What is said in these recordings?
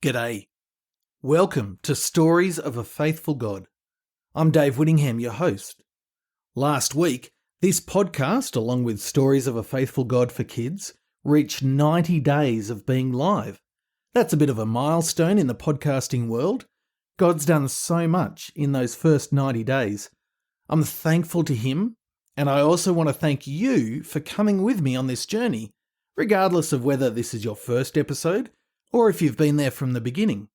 G'day. Welcome to Stories of a Faithful God. I'm Dave Whittingham, your host. Last week, this podcast, along with Stories of a Faithful God for Kids, reached 90 days of being live. That's a bit of a milestone in the podcasting world. God's done so much in those first 90 days. I'm thankful to Him, and I also want to thank you for coming with me on this journey, regardless of whether this is your first episode or if you've been there from the beginning.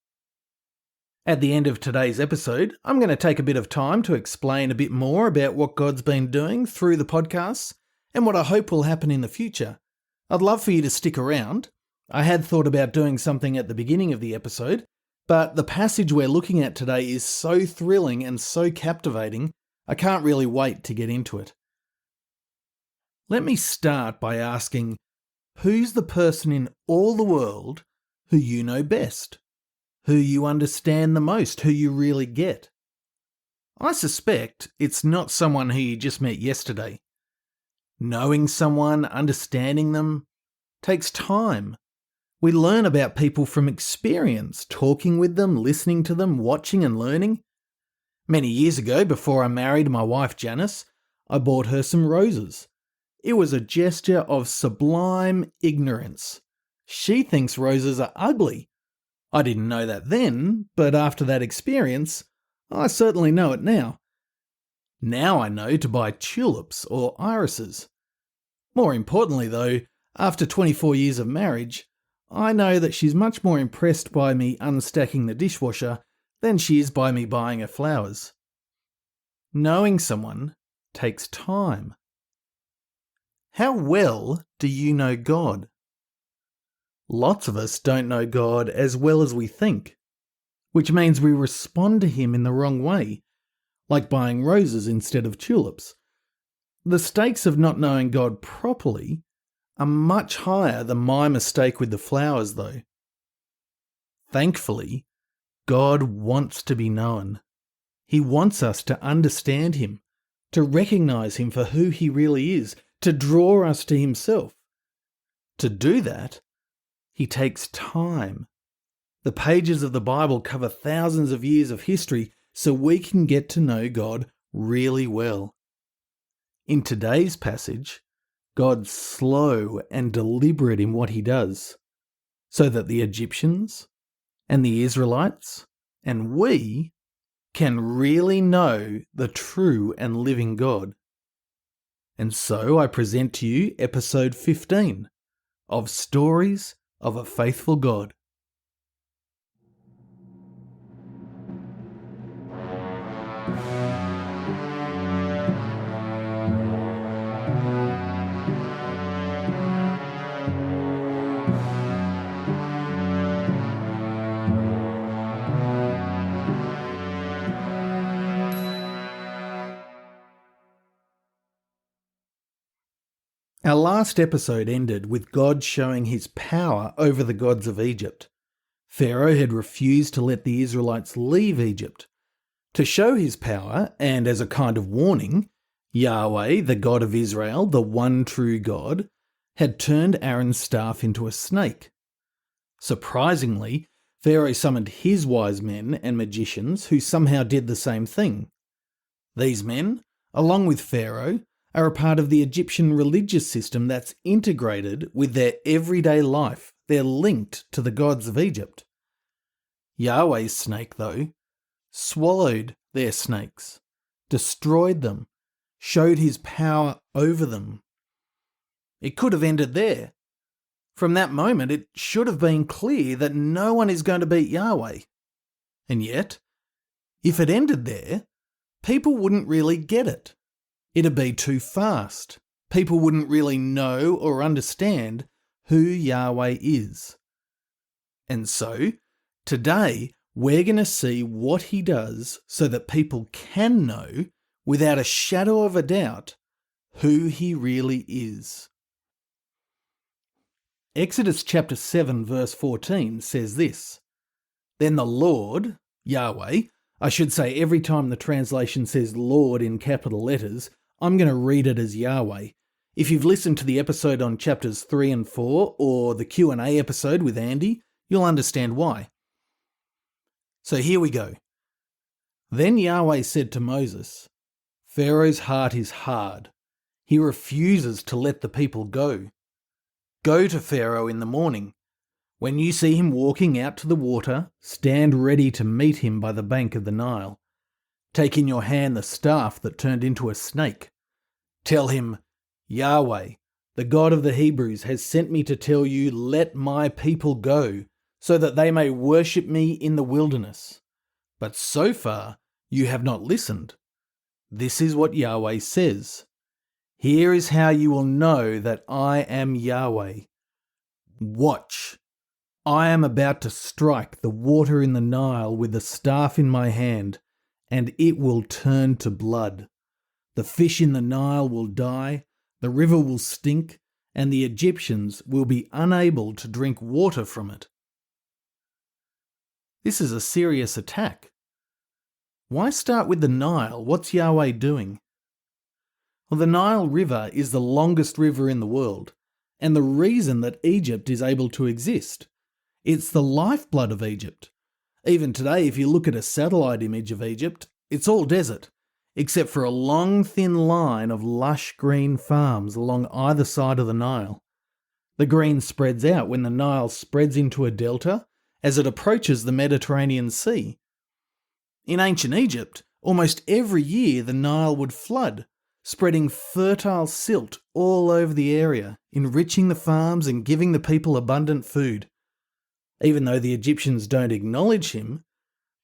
At the end of today's episode, I'm going to take a bit of time to explain a bit more about what God's been doing through the podcasts and what I hope will happen in the future. I'd love for you to stick around. I had thought about doing something at the beginning of the episode, but the passage we're looking at today is so thrilling and so captivating, I can't really wait to get into it. Let me start by asking, who's the person in all the world who you know best, who you understand the most, who you really get? I suspect it's not someone who you just met yesterday. Knowing someone, understanding them, takes time. We learn about people from experience, talking with them, listening to them, watching and learning. Many years ago, before I married my wife Janice, I bought her some roses. It was a gesture of sublime ignorance. She thinks roses are ugly. I didn't know that then, but after that experience, I certainly know it now. Now I know to buy tulips or irises. More importantly though, after 24 years of marriage, I know that she's much more impressed by me unstacking the dishwasher than she is by me buying her flowers. Knowing someone takes time. How well do you know God? Lots of us don't know God as well as we think, which means we respond to Him in the wrong way, like buying roses instead of tulips. The stakes of not knowing God properly are much higher than my mistake with the flowers, though. Thankfully, God wants to be known. He wants us to understand Him, to recognize Him for who He really is, to draw us to Himself. To do that, He takes time. The pages of the Bible cover thousands of years of history so we can get to know God really well. In today's passage, God's slow and deliberate in what He does, so that the Egyptians and the Israelites and we can really know the true and living God. And so I present to you episode 15 of Stories of a Faithful God. Our last episode ended with God showing His power over the gods of Egypt. Pharaoh had refused to let the Israelites leave Egypt. To show His power, and as a kind of warning, Yahweh, the God of Israel, the one true God, had turned Aaron's staff into a snake. Surprisingly, Pharaoh summoned his wise men and magicians who somehow did the same thing. These men, along with Pharaoh, are a part of the Egyptian religious system that's integrated with their everyday life. They're linked to the gods of Egypt. Yahweh's snake, though, swallowed their snakes, destroyed them, showed His power over them. It could have ended there. From that moment, it should have been clear that no one is going to beat Yahweh. And yet, if it ended there, people wouldn't really get it. It'd be too fast. People wouldn't really know or understand who Yahweh is. And so, today, we're going to see what He does so that people can know, without a shadow of a doubt, who He really is. Exodus chapter 7 verse 14 says this, "Then the Lord, Yahweh," I should say every time the translation says Lord in capital letters, I'm going to read it as Yahweh. If you've listened to the episode on chapters 3 and 4 or the Q&A episode with Andy, you'll understand why. So here we go. Then Yahweh said to Moses, Pharaoh's heart is hard. He refuses to let the people go. Go to Pharaoh in the morning. When you see him walking out to the water, stand ready to meet him by the bank of the Nile. Take in your hand the staff that turned into a snake. Tell him, Yahweh, the God of the Hebrews, has sent me to tell you, let my people go, so that they may worship me in the wilderness. But so far you have not listened. This is what Yahweh says. Here is how you will know that I am Yahweh. Watch. I am about to strike the water in the Nile with the staff in my hand, and it will turn to blood. The fish in the Nile will die, the river will stink, and the Egyptians will be unable to drink water from it. This is a serious attack. Why start with the Nile? What's Yahweh doing? Well, the Nile River is the longest river in the world, and the reason that Egypt is able to exist. It's the lifeblood of Egypt. Even today, if you look at a satellite image of Egypt, it's all desert, except for a long thin line of lush green farms along either side of the Nile. The green spreads out when the Nile spreads into a delta as it approaches the Mediterranean Sea. In ancient Egypt, almost every year the Nile would flood, spreading fertile silt all over the area, enriching the farms and giving the people abundant food. Even though the Egyptians don't acknowledge him,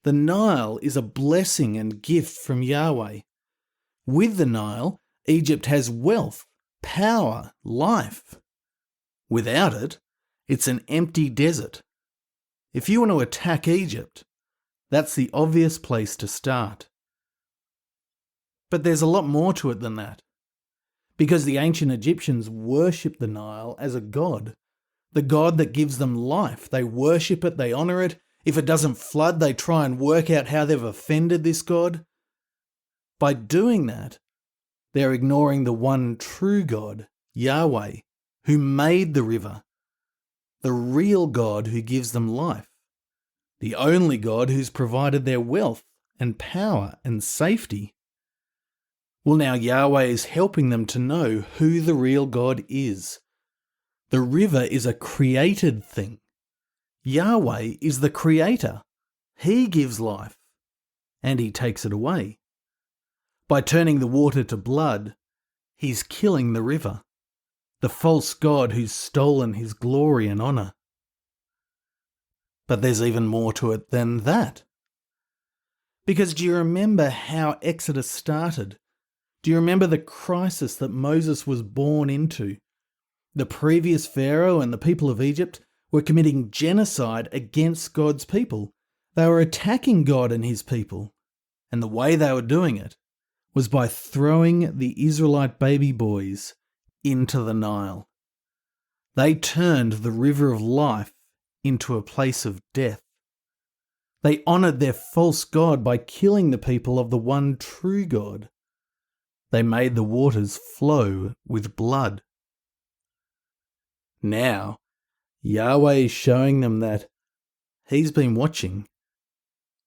the Nile is a blessing and gift from Yahweh. With the Nile, Egypt has wealth, power, life. Without it, it's an empty desert. If you want to attack Egypt, that's the obvious place to start. But there's a lot more to it than that. Because the ancient Egyptians worshipped the Nile as a god, the god that gives them life. They worship it, they honour it. If it doesn't flood, they try and work out how they've offended this god. By doing that, they're ignoring the one true God, Yahweh, who made the river, the real God who gives them life, the only God who's provided their wealth and power and safety. Well, now Yahweh is helping them to know who the real God is. The river is a created thing. Yahweh is the creator. He gives life, and he takes it away. By turning the water to blood, he's killing the river, the false god who's stolen his glory and honour. But there's even more to it than that. Because do you remember how Exodus started? Do you remember the crisis that Moses was born into? The previous Pharaoh and the people of Egypt were committing genocide against God's people. They were attacking God and his people. And the way they were doing it was by throwing the Israelite baby boys into the Nile. They turned the river of life into a place of death. They honoured their false god by killing the people of the one true God. They made the waters flow with blood. Now, Yahweh is showing them that he's been watching.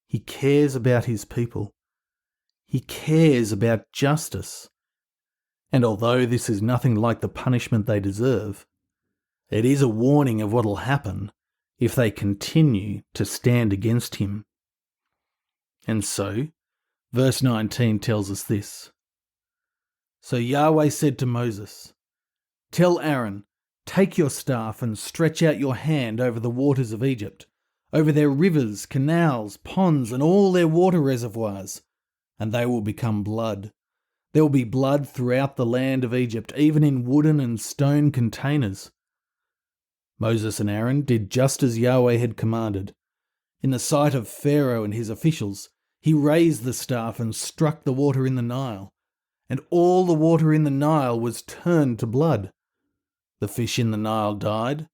He cares about his people. He cares about justice. And although this is nothing like the punishment they deserve, it is a warning of what will happen if they continue to stand against him. And so, verse 19 tells us this. So Yahweh said to Moses, "Tell Aaron, take your staff and stretch out your hand over the waters of Egypt, over their rivers, canals, ponds, and all their water reservoirs, and they will become blood. There will be blood throughout the land of Egypt, even in wooden and stone containers." Moses and Aaron did just as Yahweh had commanded. In the sight of Pharaoh and his officials, he raised the staff and struck the water in the Nile, and all the water in the Nile was turned to blood. The fish in the Nile died,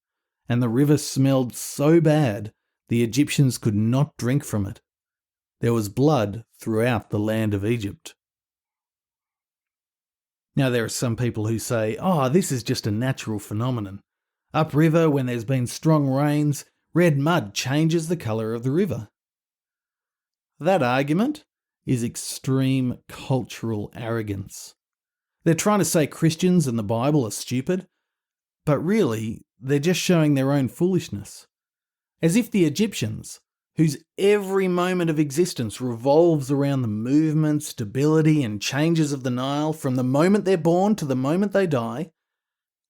and the river smelled so bad the Egyptians could not drink from it. There was blood throughout the land of Egypt. Now there are some people who say, this is just a natural phenomenon. Upriver, when there's been strong rains, red mud changes the colour of the river. That argument is extreme cultural arrogance. They're trying to say Christians and the Bible are stupid, but really, they're just showing their own foolishness. As if the Egyptians, whose every moment of existence revolves around the movement, stability, and changes of the Nile from the moment they're born to the moment they die,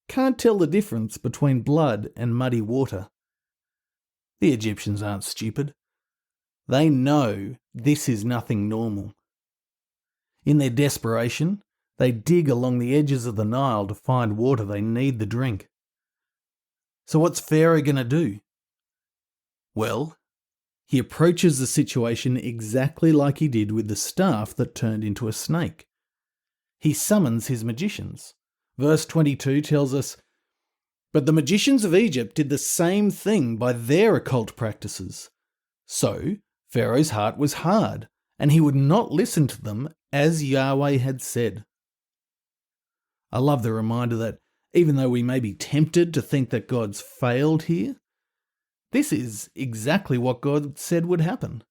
can't tell the difference between blood and muddy water. The Egyptians aren't stupid. They know this is nothing normal. In their desperation, they dig along the edges of the Nile to find water they need to drink. So what's Pharaoh going to do? Well, he approaches the situation exactly like he did with the staff that turned into a snake. He summons his magicians. Verse 22 tells us, "But the magicians of Egypt did the same thing by their occult practices. So Pharaoh's heart was hard, and he would not listen to them as Yahweh had said." I love the reminder that even though we may be tempted to think that God's failed here, this is exactly what God said would happen.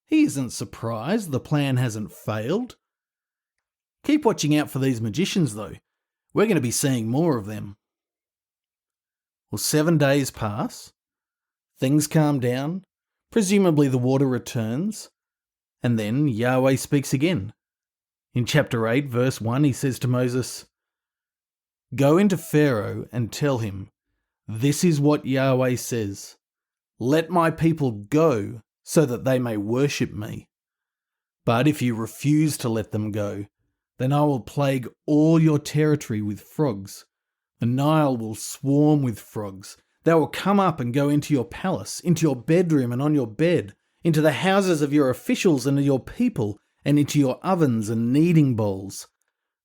He isn't surprised the plan hasn't failed. Keep watching out for these magicians, though. We're going to be seeing more of them. Well, 7 days pass. Things calm down. Presumably the water returns. And then Yahweh speaks again. In chapter 8, verse 1, he says to Moses, "Go into Pharaoh and tell him, 'This is what Yahweh says. Let my people go so that they may worship me. But if you refuse to let them go, then I will plague all your territory with frogs. The Nile will swarm with frogs. They will come up and go into your palace, into your bedroom and on your bed, into the houses of your officials and your people, and into your ovens and kneading bowls.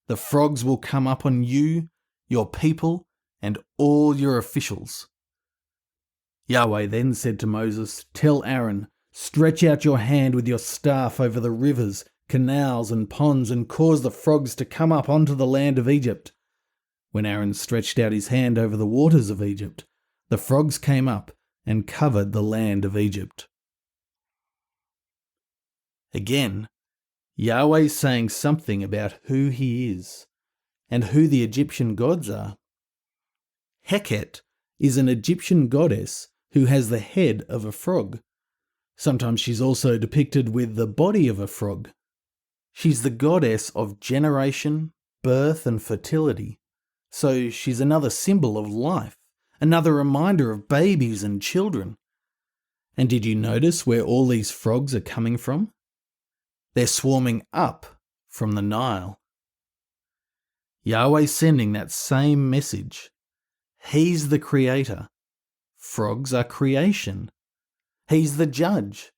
The frogs will come up on you, your people, and all your officials.'" Yahweh then said to Moses, "Tell Aaron, stretch out your hand with your staff over the rivers, canals and ponds, and cause the frogs to come up onto the land of Egypt." When Aaron stretched out his hand over the waters of Egypt, the frogs came up and covered the land of Egypt. Again, Yahweh's saying something about who he is and who the Egyptian gods are. Heket is an Egyptian goddess who has the head of a frog. Sometimes she's also depicted with the body of a frog. She's the goddess of generation, birth, and fertility. So she's another symbol of life, another reminder of babies and children. And did you notice where all these frogs are coming from? They're swarming up from the Nile. Yahweh's sending that same message. He's the creator. Frogs are creation. He's the judge.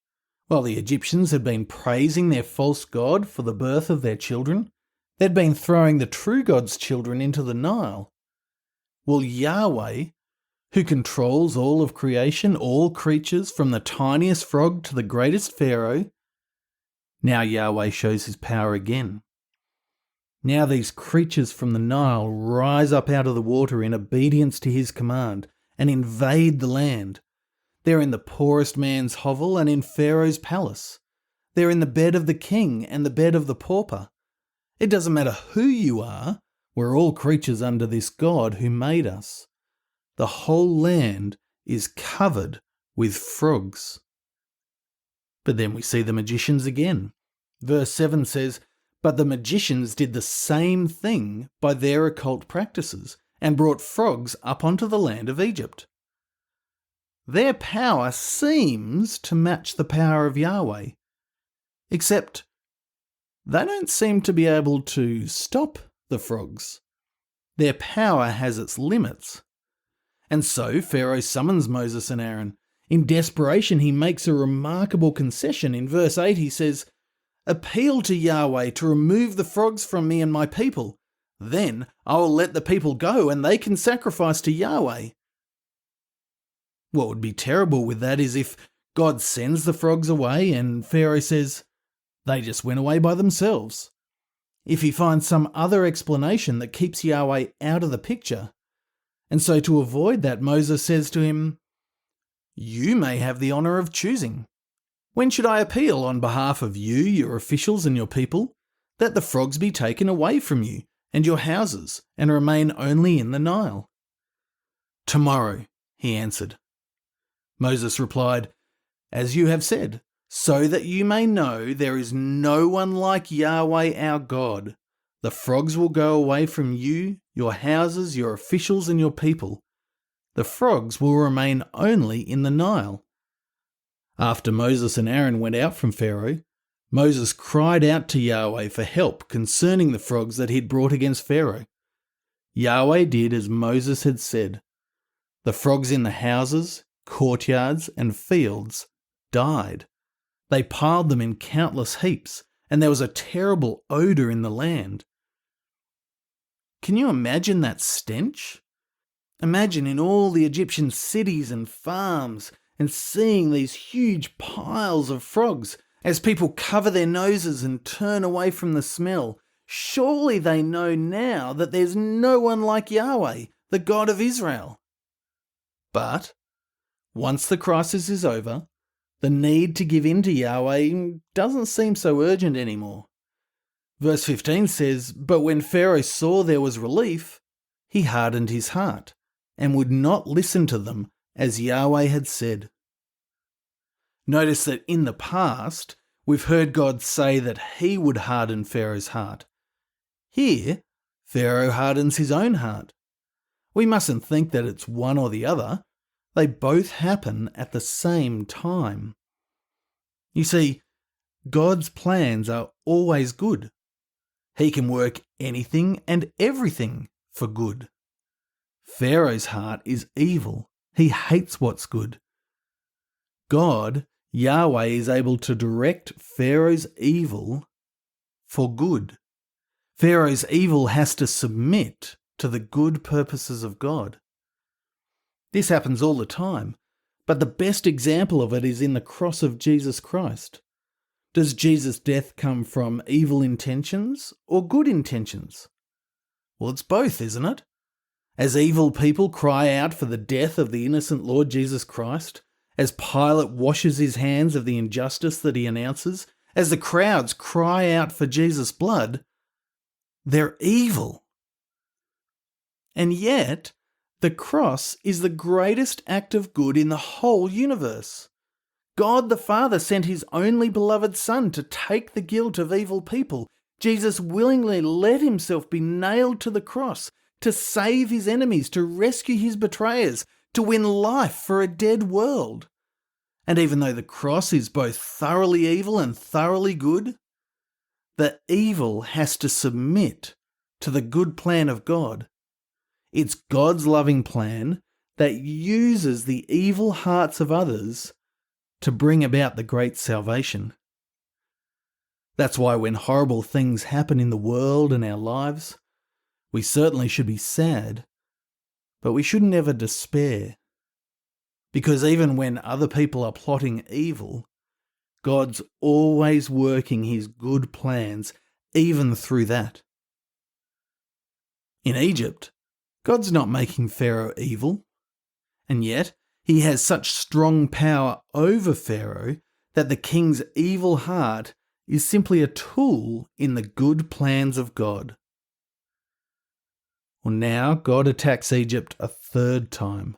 While the Egyptians had been praising their false god for the birth of their children, they'd been throwing the true God's children into the Nile. Well, Yahweh, who controls all of creation, all creatures, from the tiniest frog to the greatest Pharaoh, now Yahweh shows his power again. Now these creatures from the Nile rise up out of the water in obedience to his command and invade the land. They're in the poorest man's hovel and in Pharaoh's palace. They're in the bed of the king and the bed of the pauper. It doesn't matter who you are, we're all creatures under this God who made us. The whole land is covered with frogs. But then we see the magicians again. Verse 7 says, "But the magicians did the same thing by their occult practices and brought frogs up onto the land of Egypt." Their power seems to match the power of Yahweh, except they don't seem to be able to stop the frogs. Their power has its limits. And so Pharaoh summons Moses and Aaron. In desperation, he makes a remarkable concession. In verse 8, he says, "Appeal to Yahweh to remove the frogs from me and my people. Then I will let the people go and they can sacrifice to Yahweh." What would be terrible with that is if God sends the frogs away and Pharaoh says, "They just went away by themselves." If he finds some other explanation that keeps Yahweh out of the picture. And so to avoid that, Moses says to him, "You may have the honour of choosing. When should I appeal on behalf of you, your officials and your people, that the frogs be taken away from you and your houses and remain only in the Nile?" "Tomorrow," he answered. Moses replied, "As you have said, so that you may know there is no one like Yahweh our God. The frogs will go away from you, your houses, your officials and your people. The frogs will remain only in the Nile." After Moses and Aaron went out from Pharaoh, Moses cried out to Yahweh for help concerning the frogs that he had brought against Pharaoh. Yahweh did as Moses had said. The frogs in the houses, courtyards, and fields died. They piled them in countless heaps, and there was a terrible odour in the land. Can you imagine that stench? Imagine in all the Egyptian cities and farms and seeing these huge piles of frogs as people cover their noses and turn away from the smell. Surely they know now that there's no one like Yahweh, the God of Israel. But once the crisis is over, the need to give in to Yahweh doesn't seem so urgent anymore. Verse 15 says, "But when Pharaoh saw there was relief, he hardened his heart and would not listen to them as Yahweh had said." Notice that in the past, we've heard God say that he would harden Pharaoh's heart. Here, Pharaoh hardens his own heart. We mustn't think that it's one or the other. They both happen at the same time. You see, God's plans are always good. He can work anything and everything for good. Pharaoh's heart is evil. He hates what's good. God, Yahweh, is able to direct Pharaoh's evil for good. Pharaoh's evil has to submit to the good purposes of God. This happens all the time, but the best example of it is in the cross of Jesus Christ. Does Jesus' death come from evil intentions or good intentions? Well, it's both, isn't it? As evil people cry out for the death of the innocent Lord Jesus Christ, as Pilate washes his hands of the injustice that he announces, as the crowds cry out for Jesus' blood, they're evil. And yet, the cross is the greatest act of good in the whole universe. God the Father sent his only beloved Son to take the guilt of evil people. Jesus willingly let himself be nailed to the cross to save his enemies, to rescue his betrayers, to win life for a dead world. And even though the cross is both thoroughly evil and thoroughly good, the evil has to submit to the good plan of God. It's God's loving plan that uses the evil hearts of others to bring about the great salvation. That's why when horrible things happen in the world and our lives, we certainly should be sad, but we should never despair. Because even when other people are plotting evil, God's always working his good plans, even through that. In Egypt, God's not making Pharaoh evil, and yet he has such strong power over Pharaoh that the king's evil heart is simply a tool in the good plans of God. Well, now God attacks Egypt a third time.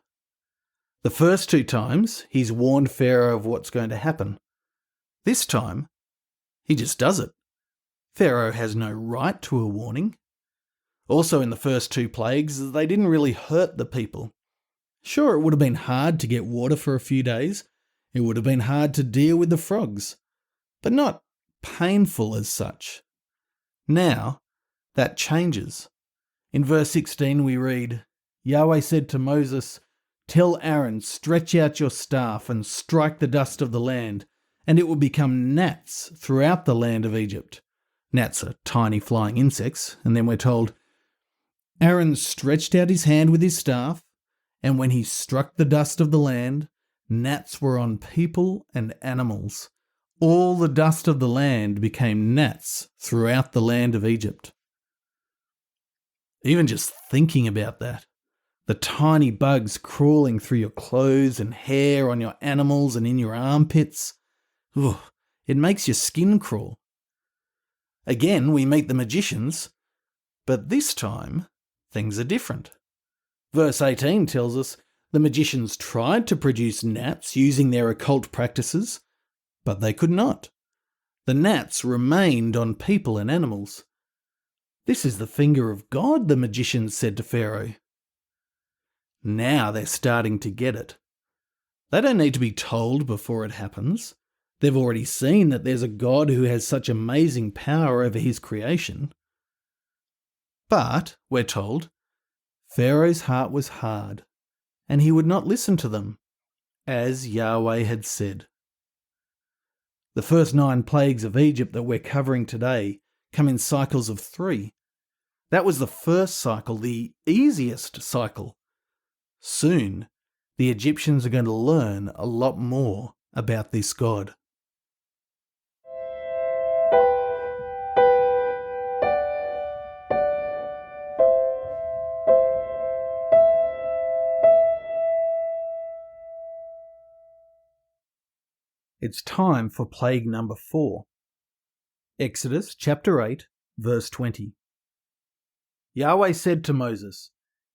The first two times, he's warned Pharaoh of what's going to happen. This time, he just does it. Pharaoh has no right to a warning. Also, in the first two plagues, they didn't really hurt the people. Sure, it would have been hard to get water for a few days. It would have been hard to deal with the frogs, but not painful as such. Now, that changes. In verse 16 we read, Yahweh said to Moses, "Tell Aaron, stretch out your staff and strike the dust of the land, and it will become gnats throughout the land of Egypt." Gnats are tiny flying insects, and then we're told, Aaron stretched out his hand with his staff, and when he struck the dust of the land, gnats were on people and animals. All the dust of the land became gnats throughout the land of Egypt. Even just thinking about that, the tiny bugs crawling through your clothes and hair on your animals and in your armpits, Ugh, it makes your skin crawl. Again, we meet the magicians, but this time things are different. Verse 18 tells us the magicians tried to produce gnats using their occult practices, but they could not. The gnats remained on people and animals. This is the finger of God, the magicians said to Pharaoh. Now they're starting to get it. They don't need to be told before it happens. They've already seen that there's a God who has such amazing power over his creation. But, we're told, Pharaoh's heart was hard, and he would not listen to them, as Yahweh had said. The first 9 plagues of Egypt that we're covering today come in cycles of 3. That was the first cycle, the easiest cycle. Soon, the Egyptians are going to learn a lot more about this God. It's time for plague number 4. Exodus chapter 8, verse 20. Yahweh said to Moses,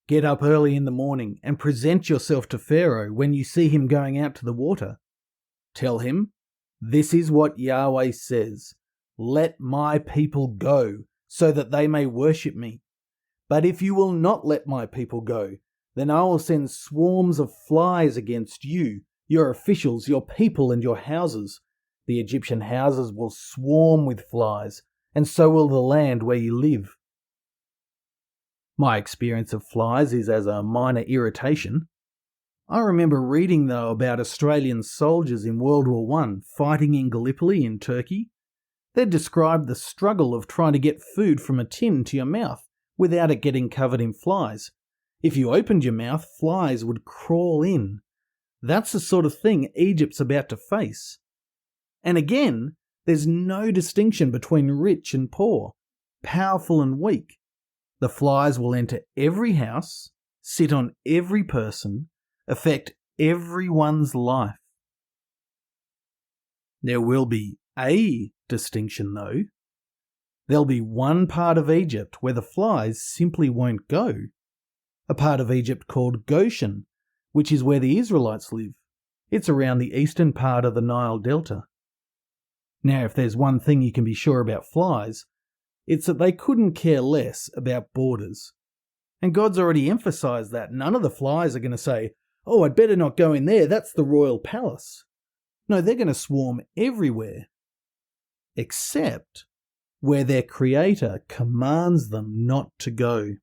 "Get up early in the morning and present yourself to Pharaoh when you see him going out to the water. Tell him, this is what Yahweh says, let my people go so that they may worship me. But if you will not let my people go, then I will send swarms of flies against you, your officials, your people, and your houses. The Egyptian houses will swarm with flies, and so will the land where you live." My experience of flies is as a minor irritation. I remember reading, though, about Australian soldiers in World War I fighting in Gallipoli in Turkey. They described the struggle of trying to get food from a tin to your mouth without it getting covered in flies. If you opened your mouth, flies would crawl in. That's the sort of thing Egypt's about to face. And again, there's no distinction between rich and poor, powerful and weak. The flies will enter every house, sit on every person, affect everyone's life. There will be a distinction, though. There'll be one part of Egypt where the flies simply won't go. A part of Egypt called Goshen, which is where the Israelites live. It's around the eastern part of the Nile Delta. Now, if there's one thing you can be sure about flies, it's that they couldn't care less about borders. And God's already emphasized that none of the flies are going to say, "Oh, I'd better not go in there, that's the royal palace." No, they're going to swarm everywhere. Except where their Creator commands them not to go.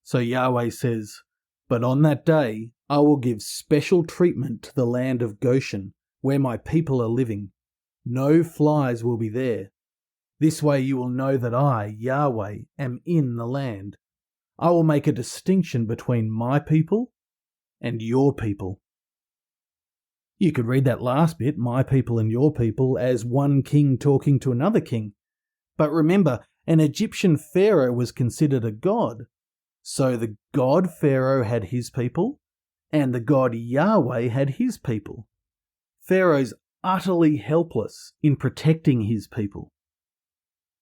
So Yahweh says, "But on that day I will give special treatment to the land of Goshen, where my people are living. No flies will be there. This way you will know that I, Yahweh, am in the land. I will make a distinction between my people and your people." You could read that last bit, my people and your people, as one king talking to another king. But remember, an Egyptian pharaoh was considered a god. So the god Pharaoh had his people, and the god Yahweh had his people. Pharaoh's utterly helpless in protecting his people.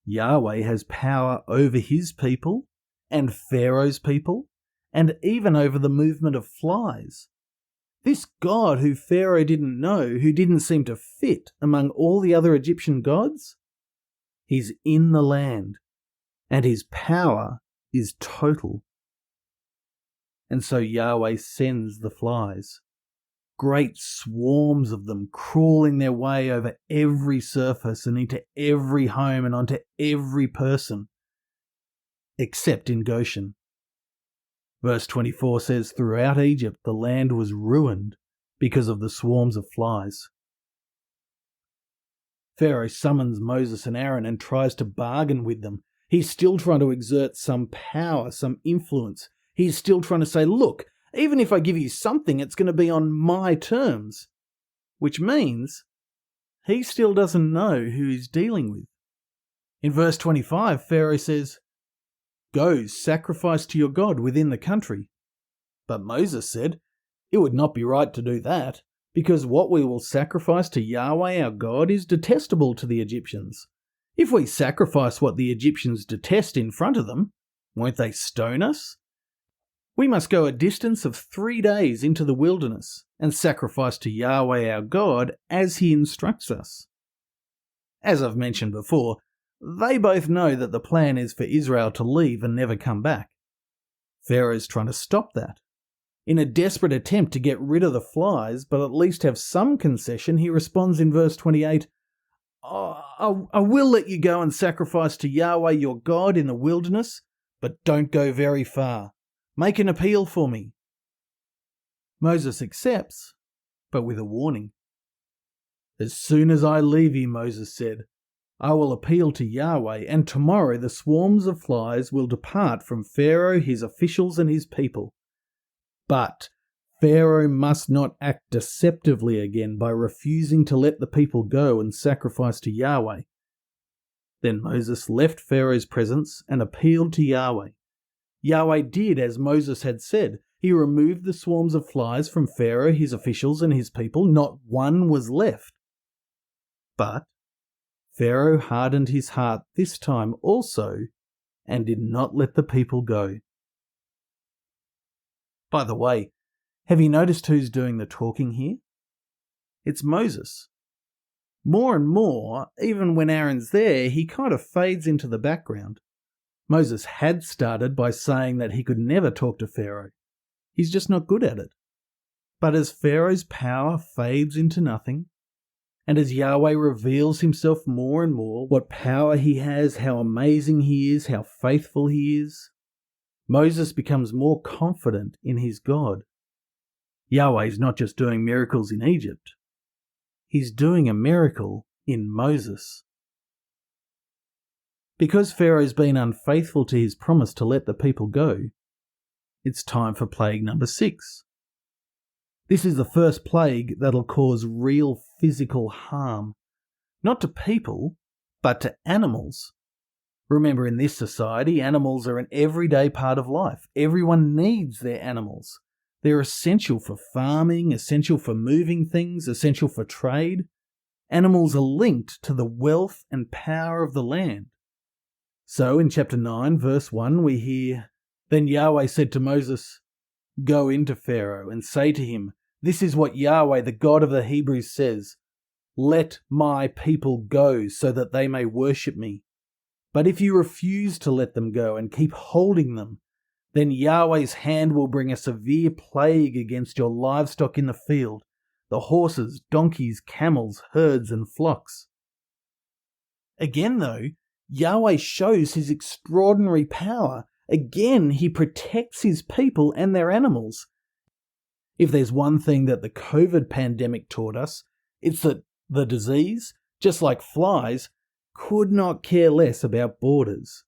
Yahweh has power over his people, and Pharaoh's people, and even over the movement of flies. This God who Pharaoh didn't know, who didn't seem to fit among all the other Egyptian gods, he's in the land, and his power is total. And so Yahweh sends the flies, great swarms of them crawling their way over every surface and into every home and onto every person, except in Goshen. Verse 24 says, "Throughout Egypt the land was ruined because of the swarms of flies." Pharaoh summons Moses and Aaron and tries to bargain with them. He's still trying to exert some power, some influence. He's still trying to say, "Look, even if I give you something, it's going to be on my terms." Which means he still doesn't know who he's dealing with. In verse 25, Pharaoh says, "Go, sacrifice to your God within the country." But Moses said, "It would not be right to do that, because what we will sacrifice to Yahweh our God is detestable to the Egyptians. If we sacrifice what the Egyptians detest in front of them, won't they stone us? We must go a distance of 3 days into the wilderness and sacrifice to Yahweh our God as he instructs us. As I've mentioned before, they both know that the plan is for Israel to leave and never come back. Pharaoh's trying to stop that. In a desperate attempt to get rid of the flies, but at least have some concession, he responds in verse 28, I will let you go and sacrifice to Yahweh your God in the wilderness, but don't go very far. Make an appeal for me. Moses accepts, but with a warning. As soon as I leave you, Moses said, I will appeal to Yahweh, and tomorrow the swarms of flies will depart from Pharaoh, his officials, and his people. But Pharaoh must not act deceptively again by refusing to let the people go and sacrifice to Yahweh. Then Moses left Pharaoh's presence and appealed to Yahweh. Yahweh did as Moses had said. He removed the swarms of flies from Pharaoh, his officials, and his people. Not one was left. But Pharaoh hardened his heart this time also and did not let the people go. By the way, have you noticed who's doing the talking here? It's Moses. More and more, even when Aaron's there, he kind of fades into the background. Moses had started by saying that he could never talk to Pharaoh. He's just not good at it. But as Pharaoh's power fades into nothing, and as Yahweh reveals himself more and more, what power he has, how amazing he is, how faithful he is, Moses becomes more confident in his God. Yahweh's not just doing miracles in Egypt. He's doing a miracle in Moses. Because Pharaoh's been unfaithful to his promise to let the people go, it's time for plague number 6. This is the first plague that'll cause real physical harm, not to people, but to animals. Remember, in this society, animals are an everyday part of life. Everyone needs their animals. They're essential for farming, essential for moving things, essential for trade. Animals are linked to the wealth and power of the land. So in chapter 9, verse 1, we hear, Then Yahweh said to Moses, Go into Pharaoh and say to him, This is what Yahweh, the God of the Hebrews, says, Let my people go so that they may worship me. But if you refuse to let them go and keep holding them, then Yahweh's hand will bring a severe plague against your livestock in the field, the horses, donkeys, camels, herds, and flocks. Again, though, Yahweh shows his extraordinary power. Again, he protects his people and their animals. If there's one thing that the COVID pandemic taught us, it's that the disease, just like flies, could not care less about borders.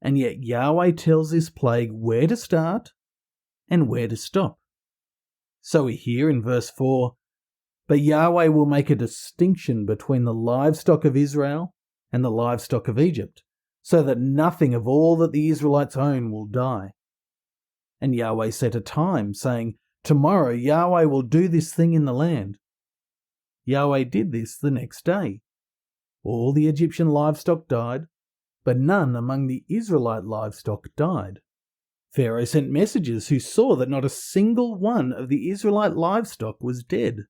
And yet Yahweh tells this plague where to start and where to stop. So we hear in verse 4, But Yahweh will make a distinction between the livestock of Israel and the livestock of Egypt, so that nothing of all that the Israelites own will die. And Yahweh set a time, saying, Tomorrow Yahweh will do this thing in the land. Yahweh did this the next day. All the Egyptian livestock died, but none among the Israelite livestock died. Pharaoh sent messengers who saw that not a single one of the Israelite livestock was dead.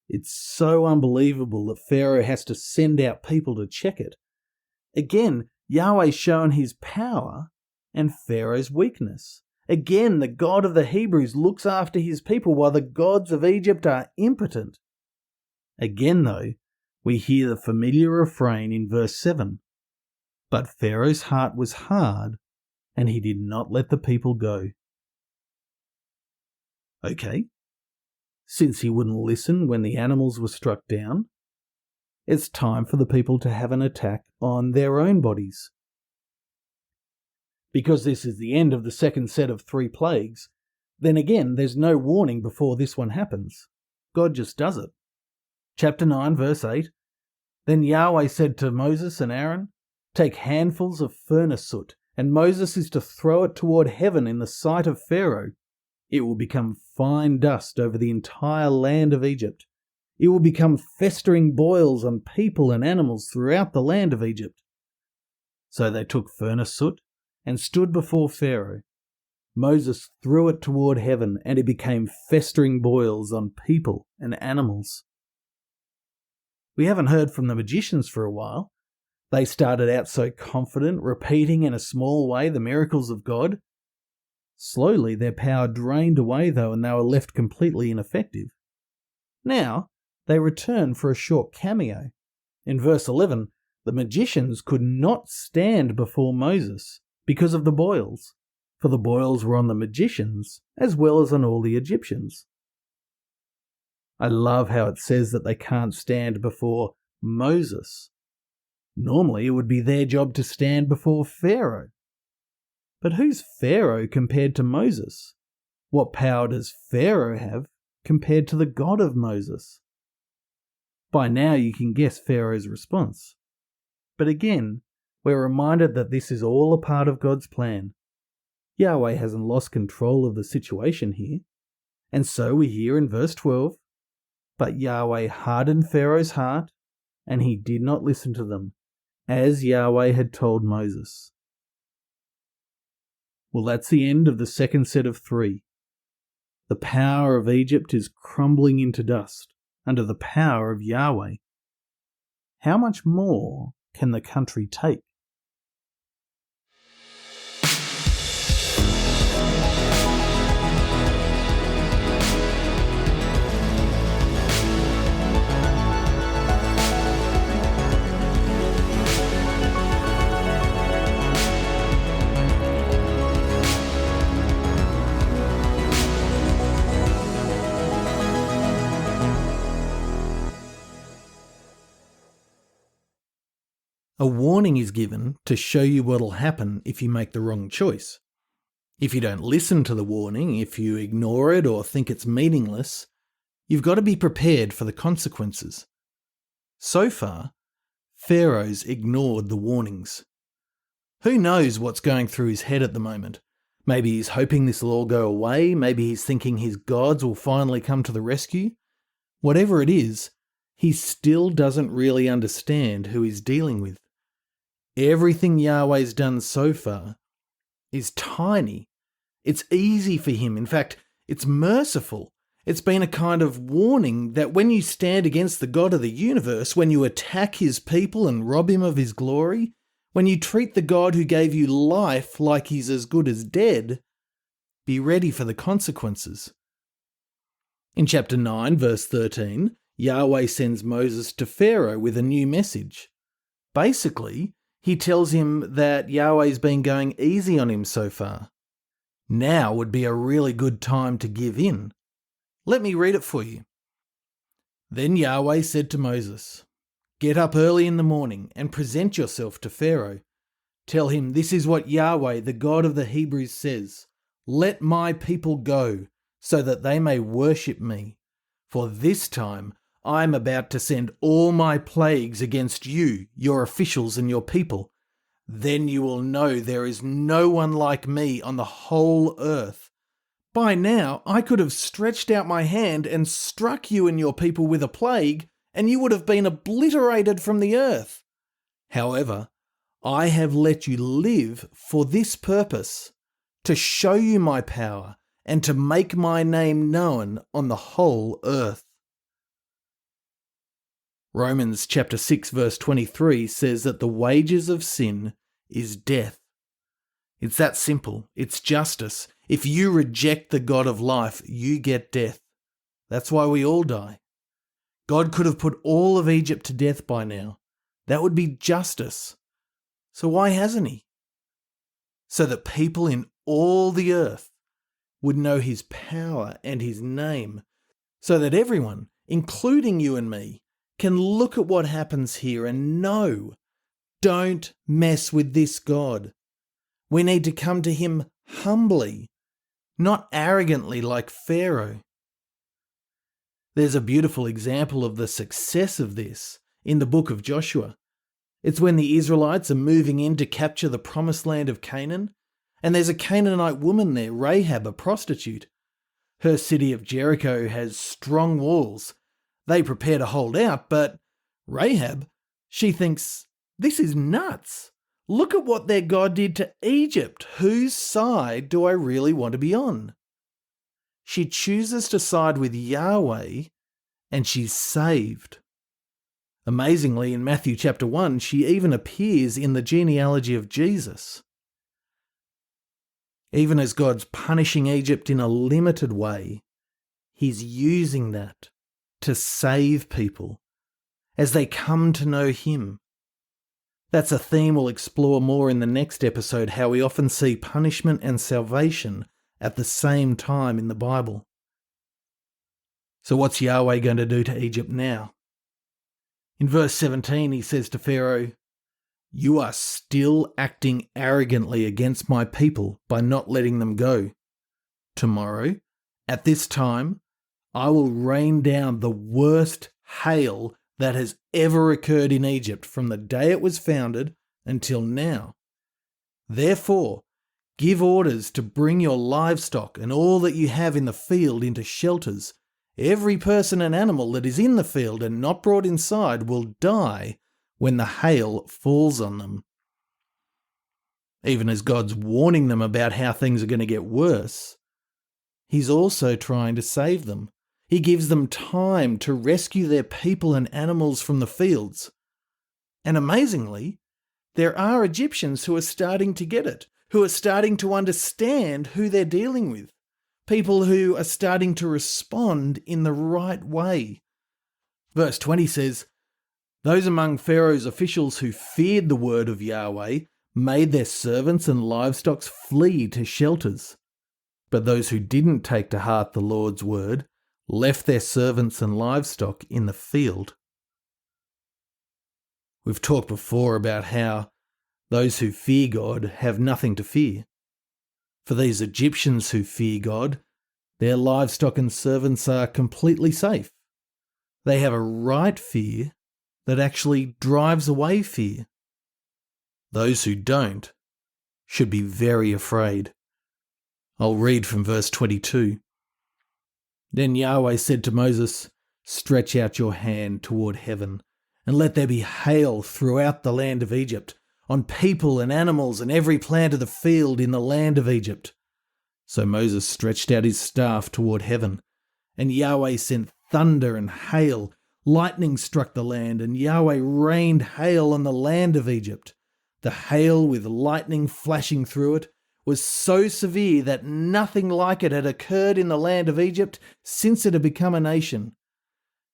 It's so unbelievable that Pharaoh has to send out people to check it. Again, Yahweh's shown his power and Pharaoh's weakness. Again, the God of the Hebrews looks after his people while the gods of Egypt are impotent. Again, though, we hear the familiar refrain in verse 7. But Pharaoh's heart was hard, and he did not let the people go. Okay, since he wouldn't listen when the animals were struck down, it's time for the people to have an attack on their own bodies. Because this is the end of the second set of 3 plagues, then again there's no warning before this one happens. God just does it. Chapter 9, verse 8, Then Yahweh said to Moses and Aaron, Take handfuls of furnace soot, and Moses is to throw it toward heaven in the sight of Pharaoh. It will become fine dust over the entire land of Egypt. It will become festering boils on people and animals throughout the land of Egypt. So they took furnace soot and stood before Pharaoh. Moses threw it toward heaven, and it became festering boils on people and animals. We haven't heard from the magicians for a while. They started out so confident, repeating in a small way the miracles of God. Slowly their power drained away though, and they were left completely ineffective. Now they return for a short cameo. In verse 11, the magicians could not stand before Moses because of the boils, for the boils were on the magicians as well as on all the Egyptians. I love how it says that they can't stand before Moses. Normally it would be their job to stand before Pharaoh. But who's Pharaoh compared to Moses? What power does Pharaoh have compared to the God of Moses? By now you can guess Pharaoh's response. But again, we're reminded that this is all a part of God's plan. Yahweh hasn't lost control of the situation here. And so we hear in verse 12, "But Yahweh hardened Pharaoh's heart, and he did not listen to them, as Yahweh had told Moses." Well, that's the end of the second set of 3. The power of Egypt is crumbling into dust under the power of Yahweh. How much more can the country take? A warning is given to show you what'll happen if you make the wrong choice. If you don't listen to the warning, if you ignore it or think it's meaningless, you've got to be prepared for the consequences. So far, Pharaoh's ignored the warnings. Who knows what's going through his head at the moment? Maybe he's hoping this will all go away, maybe he's thinking his gods will finally come to the rescue. Whatever it is, he still doesn't really understand who he's dealing with. Everything Yahweh's done so far is tiny. It's easy for him. In fact, it's merciful. It's been a kind of warning that when you stand against the God of the universe, when you attack his people and rob him of his glory, when you treat the God who gave you life like he's as good as dead, be ready for the consequences. In chapter 9, verse 13, Yahweh sends Moses to Pharaoh with a new message. Basically, he tells him that Yahweh's been going easy on him so far. Now would be a really good time to give in. Let me read it for you. Then Yahweh said to Moses, "Get up early in the morning and present yourself to Pharaoh. Tell him this is what Yahweh, the God of the Hebrews, says. Let my people go, so that they may worship me. For this time I am about to send all my plagues against you, your officials and your people. Then you will know there is no one like me on the whole earth. By now I could have stretched out my hand and struck you and your people with a plague, and you would have been obliterated from the earth. However, I have let you live for this purpose, to show you my power and to make my name known on the whole earth." Romans chapter 6 verse 23 says that the wages of sin is death. It's that simple. It's justice. If you reject the God of life, you get death. That's why we all die. God could have put all of Egypt to death by now. That would be justice. So why hasn't he? So that people in all the earth would know his power and his name. So that everyone, including you and me, can look at what happens here and know, don't mess with this God. We need to come to him humbly, not arrogantly like Pharaoh. There's a beautiful example of the success of this in the book of Joshua. It's when the Israelites are moving in to capture the promised land of Canaan, and there's a Canaanite woman there, Rahab, a prostitute. Her city of Jericho has strong walls. They prepare to hold out, but Rahab, she thinks, this is nuts. Look at what their God did to Egypt. Whose side do I really want to be on? She chooses to side with Yahweh, and she's saved. Amazingly, in Matthew chapter 1, she even appears in the genealogy of Jesus. Even as God's punishing Egypt in a limited way, he's using that to save people as they come to know him. That's a theme we'll explore more in the next episode, how we often see punishment and salvation at the same time in the Bible. So what's Yahweh going to do to Egypt now? In verse 17, he says to Pharaoh, "You are still acting arrogantly against my people by not letting them go. Tomorrow, at this time, I will rain down the worst hail that has ever occurred in Egypt from the day it was founded until now. Therefore, give orders to bring your livestock and all that you have in the field into shelters. Every person and animal that is in the field and not brought inside will die when the hail falls on them." Even as God's warning them about how things are going to get worse, he's also trying to save them. He gives them time to rescue their people and animals from the fields. And amazingly, there are Egyptians who are starting to get it, who are starting to understand who they're dealing with. People who are starting to respond in the right way. Verse 20 says, "Those among Pharaoh's officials who feared the word of Yahweh made their servants and livestock flee to shelters. But those who didn't take to heart the Lord's word left their servants and livestock in the field." We've talked before about how those who fear God have nothing to fear. For these Egyptians who fear God, their livestock and servants are completely safe. They have a right fear that actually drives away fear. Those who don't should be very afraid. I'll read from verse 22. "Then Yahweh said to Moses, 'Stretch out your hand toward heaven, and let there be hail throughout the land of Egypt, on people and animals and every plant of the field in the land of Egypt.' So Moses stretched out his staff toward heaven, and Yahweh sent thunder and hail. Lightning struck the land, and Yahweh rained hail on the land of Egypt. The hail with lightning flashing through it was so severe that nothing like it had occurred in the land of Egypt since it had become a nation.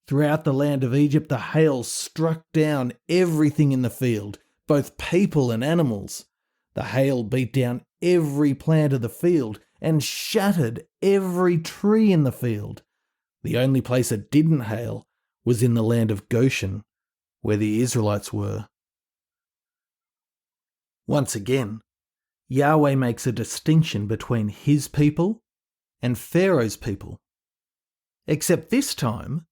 Throughout the land of Egypt, the hail struck down everything in the field, both people and animals. The hail beat down every plant of the field and shattered every tree in the field. The only place it didn't hail was in the land of Goshen, where the Israelites were." Once again, Yahweh makes a distinction between his people and Pharaoh's people. Except this time,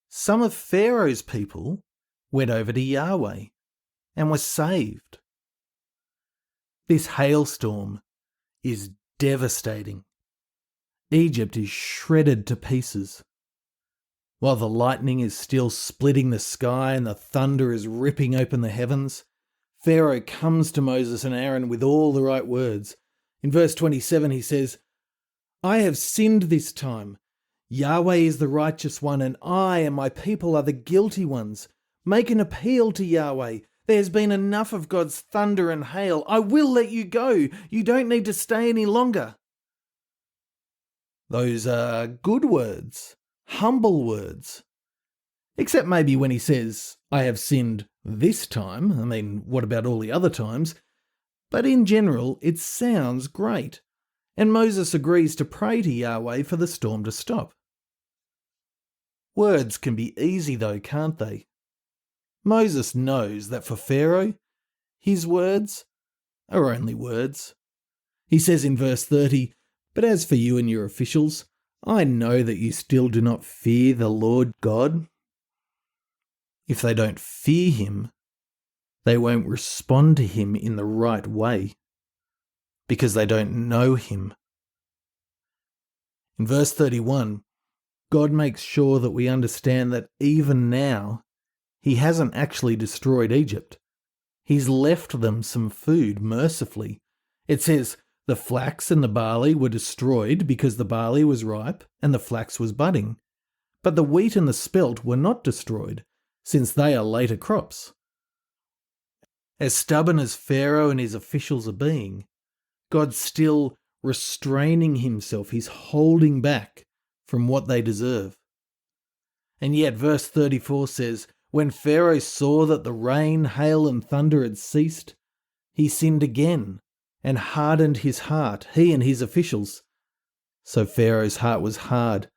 some of Pharaoh's people went over to Yahweh and were saved. This hailstorm is devastating. Egypt is shredded to pieces. While the lightning is still splitting the sky and the thunder is ripping open the heavens, Pharaoh comes to Moses and Aaron with all the right words. In verse 27 he says, "I have sinned this time. Yahweh is the righteous one, and I and my people are the guilty ones. Make an appeal to Yahweh. There has been enough of God's thunder and hail. I will let you go. You don't need to stay any longer." Those are good words, humble words. Except maybe when he says, "I have sinned this time." I mean, what about all the other times? But in general, it sounds great. And Moses agrees to pray to Yahweh for the storm to stop. Words can be easy though, can't they? Moses knows that for Pharaoh, his words are only words. He says in verse 30, "But as for you and your officials, I know that you still do not fear the Lord God." If they don't fear him, they won't respond to him in the right way, because they don't know him. In verse 31, God makes sure that we understand that even now, he hasn't actually destroyed Egypt. He's left them some food mercifully. It says, the flax and the barley were destroyed because the barley was ripe and the flax was budding. But the wheat and the spelt were not destroyed, since they are later crops. As stubborn as Pharaoh and his officials are being, God's still restraining himself. He's holding back from what they deserve. And yet verse 34 says, when Pharaoh saw that the rain, hail and thunder had ceased, he sinned again and hardened his heart, he and his officials. So Pharaoh's heart was hard,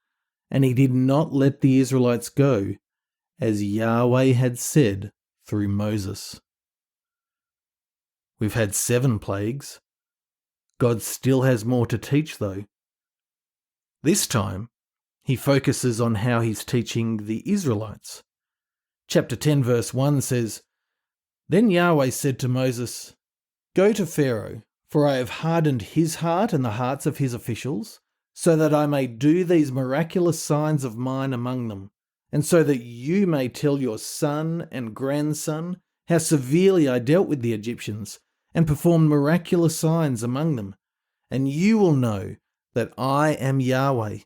and he did not let the Israelites go, as Yahweh had said through Moses. We've had 7 plagues. God still has more to teach, though. This time, he focuses on how he's teaching the Israelites. Chapter 10 verse 1 says, Then Yahweh said to Moses, Go to Pharaoh, for I have hardened his heart and the hearts of his officials, so that I may do these miraculous signs of mine among them, and so that you may tell your son and grandson how severely I dealt with the Egyptians, and performed miraculous signs among them, and you will know that I am Yahweh.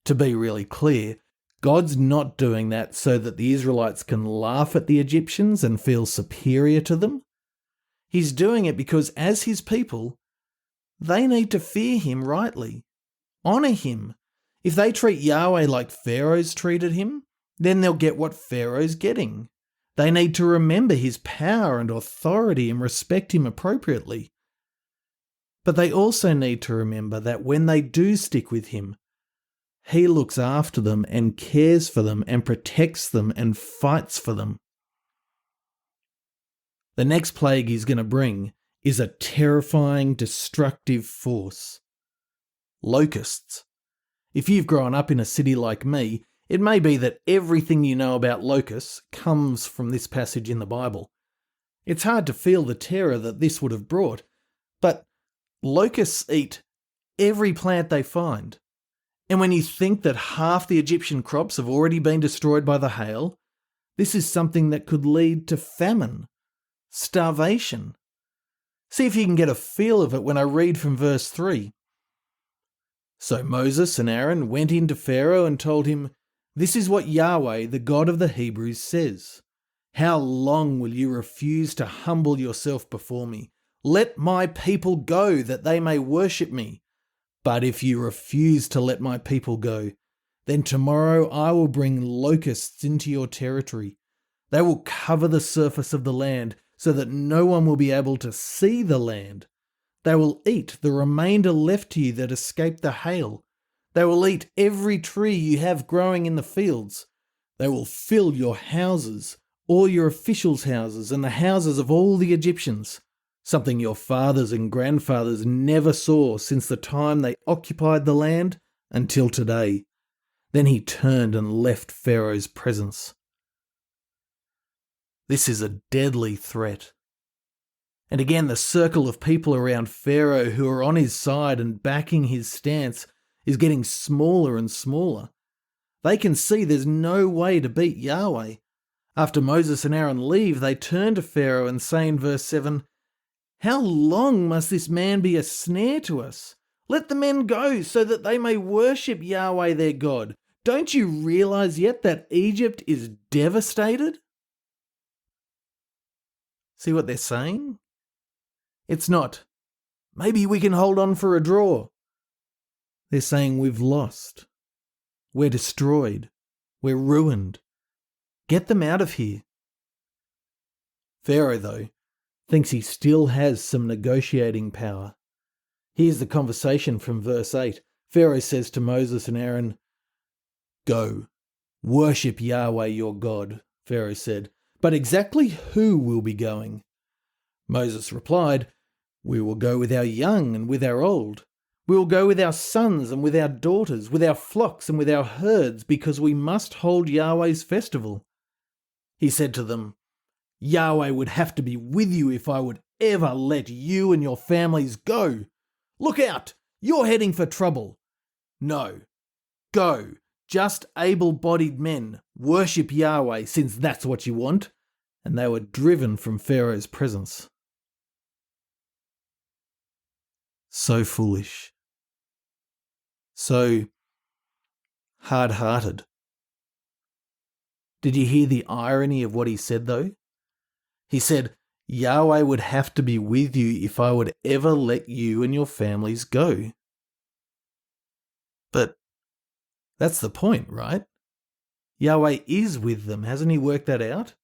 To be really clear, God's not doing that so that the Israelites can laugh at the Egyptians and feel superior to them. He's doing it because as his people, they need to fear him rightly, honour him. If they treat Yahweh like Pharaoh's treated him, then they'll get what Pharaoh's getting. They need to remember his power and authority and respect him appropriately. But they also need to remember that when they do stick with him, he looks after them and cares for them and protects them and fights for them. The next plague he's going to bring is a terrifying, destructive force. Locusts. If you've grown up in a city like me, it may be that everything you know about locusts comes from this passage in the Bible. It's hard to feel the terror that this would have brought, but locusts eat every plant they find. And when you think that half the Egyptian crops have already been destroyed by the hail, this is something that could lead to famine, starvation. See if you can get a feel of it when I read from verse 3. So Moses and Aaron went in to Pharaoh and told him, This is what Yahweh, the God of the Hebrews, says. How long will you refuse to humble yourself before me? Let my people go, that they may worship me. But if you refuse to let my people go, then tomorrow I will bring locusts into your territory. They will cover the surface of the land, so that no one will be able to see the land. They will eat the remainder left to you that escaped the hail. They will eat every tree you have growing in the fields. They will fill your houses, all your officials' houses, and the houses of all the Egyptians, something your fathers and grandfathers never saw since the time they occupied the land until today. Then he turned and left Pharaoh's presence. This is a deadly threat. And again, the circle of people around Pharaoh who are on his side and backing his stance is getting smaller and smaller. They can see there's no way to beat Yahweh. After Moses and Aaron leave, they turn to Pharaoh and say in verse 7, How long must this man be a snare to us? Let the men go so that they may worship Yahweh their God. Don't you realize yet that Egypt is devastated? See what they're saying? It's not, maybe we can hold on for a draw. They're saying we've lost. We're destroyed. We're ruined. Get them out of here. Pharaoh, though, thinks he still has some negotiating power. Here's the conversation from verse 8. Pharaoh says to Moses and Aaron, Go, worship Yahweh your God, Pharaoh said. But exactly who will be going? Moses replied, We will go with our young and with our old. We will go with our sons and with our daughters, with our flocks and with our herds, because we must hold Yahweh's festival. He said to them, Yahweh would have to be with you if I would ever let you and your families go. Look out! You're heading for trouble. No. Go. Just able-bodied men. Worship Yahweh, since that's what you want." And they were driven from Pharaoh's presence. So foolish. So hard-hearted. Did you hear the irony of what he said, though? He said, Yahweh would have to be with you if I would ever let you and your families go. But that's the point, right? Yahweh is with them. Hasn't he worked that out?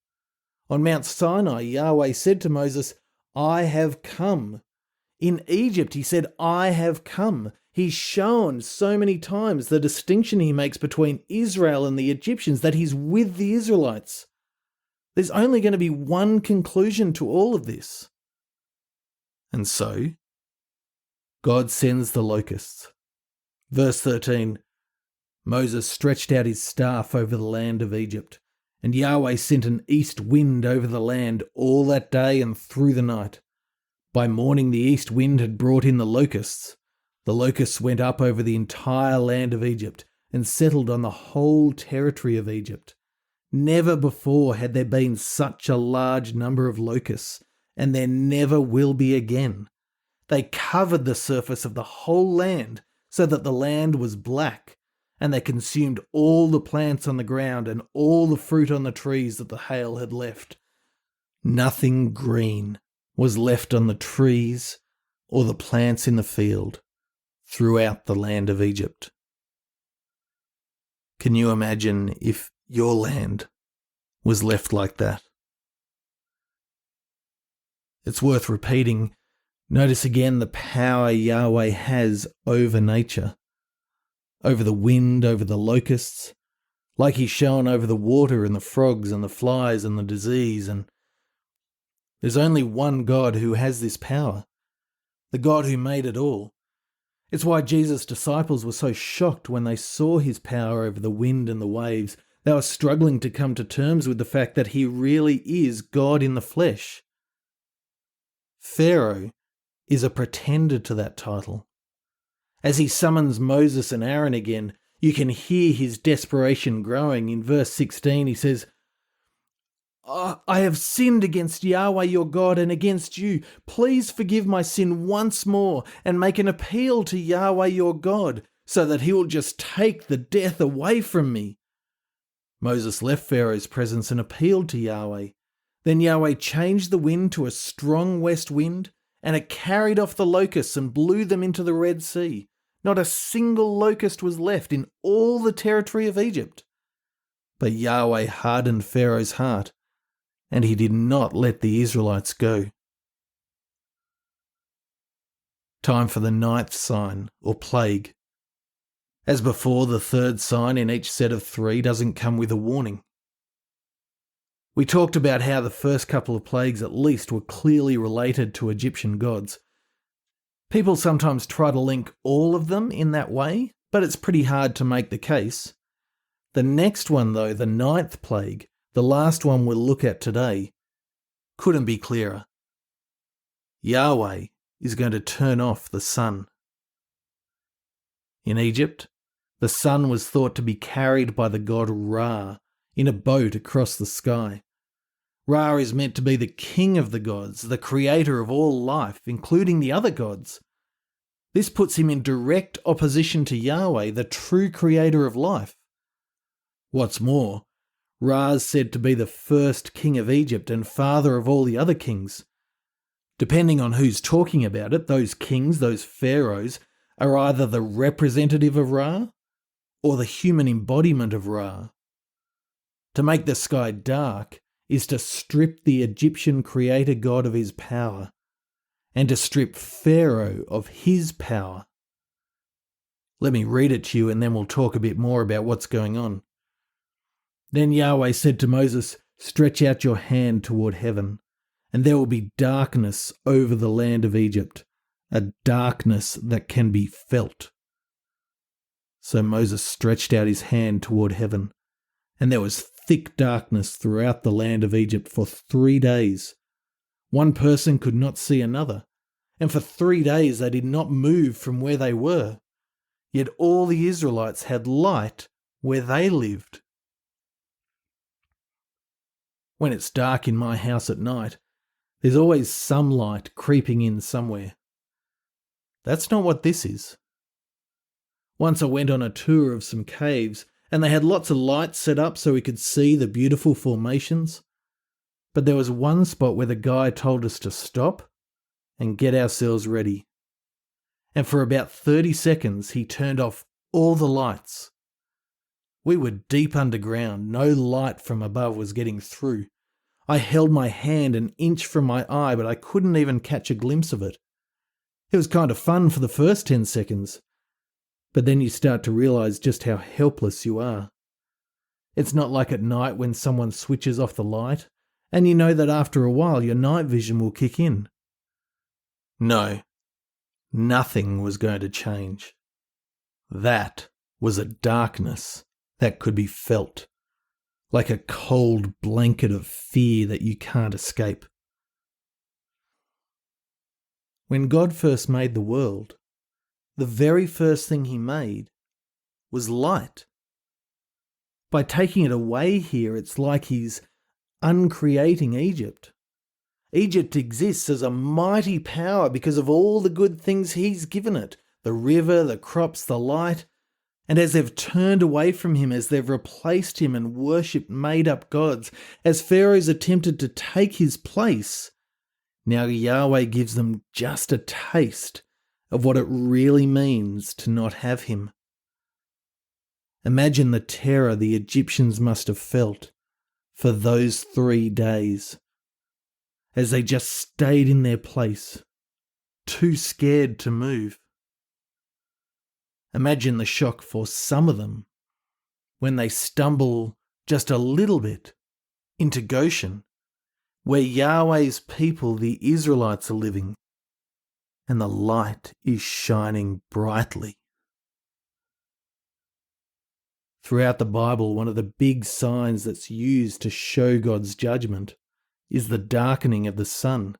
On Mount Sinai, Yahweh said to Moses, "I have come." In Egypt, he said, "I have come." He's shown so many times the distinction he makes between Israel and the Egyptians, that he's with the Israelites. There's only going to be one conclusion to all of this. And so, God sends the locusts. Verse 13, Moses stretched out his staff over the land of Egypt, and Yahweh sent an east wind over the land all that day and through the night. By morning the east wind had brought in the locusts. The locusts went up over the entire land of Egypt and settled on the whole territory of Egypt. Never before had there been such a large number of locusts, and there never will be again. They covered the surface of the whole land so that the land was black, and they consumed all the plants on the ground and all the fruit on the trees that the hail had left. Nothing green was left on the trees or the plants in the field throughout the land of Egypt. Can you imagine if your land was left like that? It's worth repeating. Notice again the power Yahweh has over nature, over the wind, over the locusts, like he's shown over the water and the frogs and the flies and the disease. And there's only one God who has this power, the God who made it all. It's why Jesus' disciples were so shocked when they saw his power over the wind and the waves. They were struggling to come to terms with the fact that he really is God in the flesh. Pharaoh is a pretender to that title. As he summons Moses and Aaron again, you can hear his desperation growing. In verse 16 he says, "I have sinned against Yahweh your God and against you. Please forgive my sin once more and make an appeal to Yahweh your God so that he will just take the death away from me." Moses left Pharaoh's presence and appealed to Yahweh. Then Yahweh changed the wind to a strong west wind, and it carried off the locusts and blew them into the Red Sea. Not a single locust was left in all the territory of Egypt. But Yahweh hardened Pharaoh's heart, and he did not let the Israelites go. Time for the 9th sign, or plague. As before, the 3rd sign in each set of 3 doesn't come with a warning. We talked about how the first couple of plagues at least were clearly related to Egyptian gods. People sometimes try to link all of them in that way, but it's pretty hard to make the case. The next one though, the 9th plague, the last one we'll look at today, couldn't be clearer. Yahweh is going to turn off the sun. In Egypt, the sun was thought to be carried by the god Ra in a boat across the sky. Ra is meant to be the king of the gods, the creator of all life, including the other gods. This puts him in direct opposition to Yahweh, the true creator of life. What's more, Ra's said to be the first king of Egypt and father of all the other kings. Depending on who's talking about it, those kings, those pharaohs, are either the representative of Ra or the human embodiment of Ra. To make the sky dark is to strip the Egyptian creator god of his power, and to strip Pharaoh of his power. Let me read it to you and then we'll talk a bit more about what's going on. Then Yahweh said to Moses, "Stretch out your hand toward heaven, and there will be darkness over the land of Egypt, a darkness that can be felt." So Moses stretched out his hand toward heaven, and there was thick darkness throughout the land of Egypt for 3 days. One person could not see another, and for 3 days they did not move from where they were. Yet all the Israelites had light where they lived. When it's dark in my house at night, there's always some light creeping in somewhere. That's not what this is. Once I went on a tour of some caves, and they had lots of lights set up so we could see the beautiful formations. But there was one spot where the guy told us to stop and get ourselves ready. And for about 30 seconds, he turned off all the lights. We were deep underground. No light from above was getting through. I held my hand an inch from my eye, but I couldn't even catch a glimpse of it. It was kind of fun for the first 10 seconds. But then you start to realise just how helpless you are. It's not like at night when someone switches off the light, and you know that after a while your night vision will kick in. No, nothing was going to change. That was a darkness that could be felt, like a cold blanket of fear that you can't escape. When God first made the world, the very first thing he made was light. By taking it away here, it's like he's uncreating Egypt. Egypt exists as a mighty power because of all the good things he's given it, the river, the crops, the light. And as they've turned away from him, as they've replaced him and worshipped made-up gods, as Pharaoh's attempted to take his place, now Yahweh gives them just a taste of what it really means to not have him. Imagine the terror the Egyptians must have felt for those 3 days, as they just stayed in their place, too scared to move. Imagine the shock for some of them when they stumble just a little bit into Goshen, where Yahweh's people, the Israelites, are living, and the light is shining brightly. Throughout the Bible, one of the big signs that's used to show God's judgment is the darkening of the sun,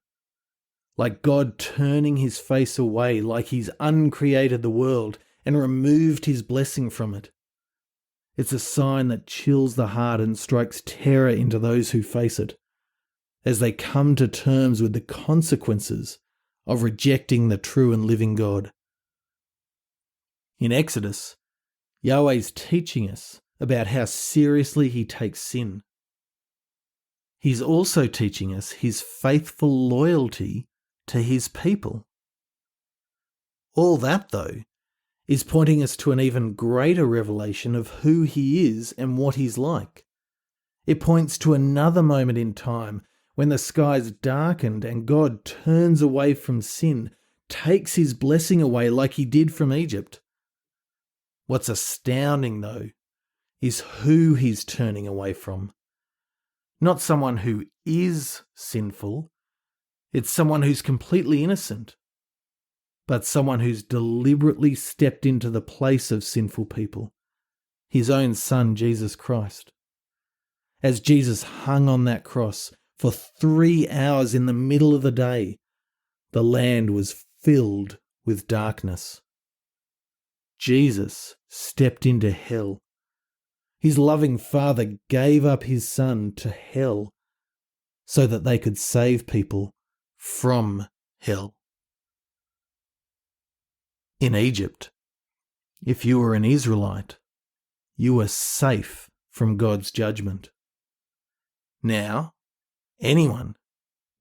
like God turning his face away, like he's uncreated the world and removed his blessing from it. It's a sign that chills the heart and strikes terror into those who face it, as they come to terms with the consequences of rejecting the true and living God. In Exodus, Yahweh's teaching us about how seriously he takes sin. He's also teaching us his faithful loyalty to his people. All that, though, is pointing us to an even greater revelation of who he is and what he's like. It points to another moment in time when the skies darkened and God turns away from sin, takes his blessing away like he did from Egypt. What's astounding, though, is who he's turning away from. Not someone who is sinful, it's someone who's completely innocent, but someone who's deliberately stepped into the place of sinful people, his own son, Jesus Christ. As Jesus hung on that cross for 3 hours in the middle of the day, the land was filled with darkness. Jesus stepped into hell. His loving Father gave up his Son to hell so that they could save people from hell. In Egypt, if you were an Israelite, you were safe from God's judgment. Now, anyone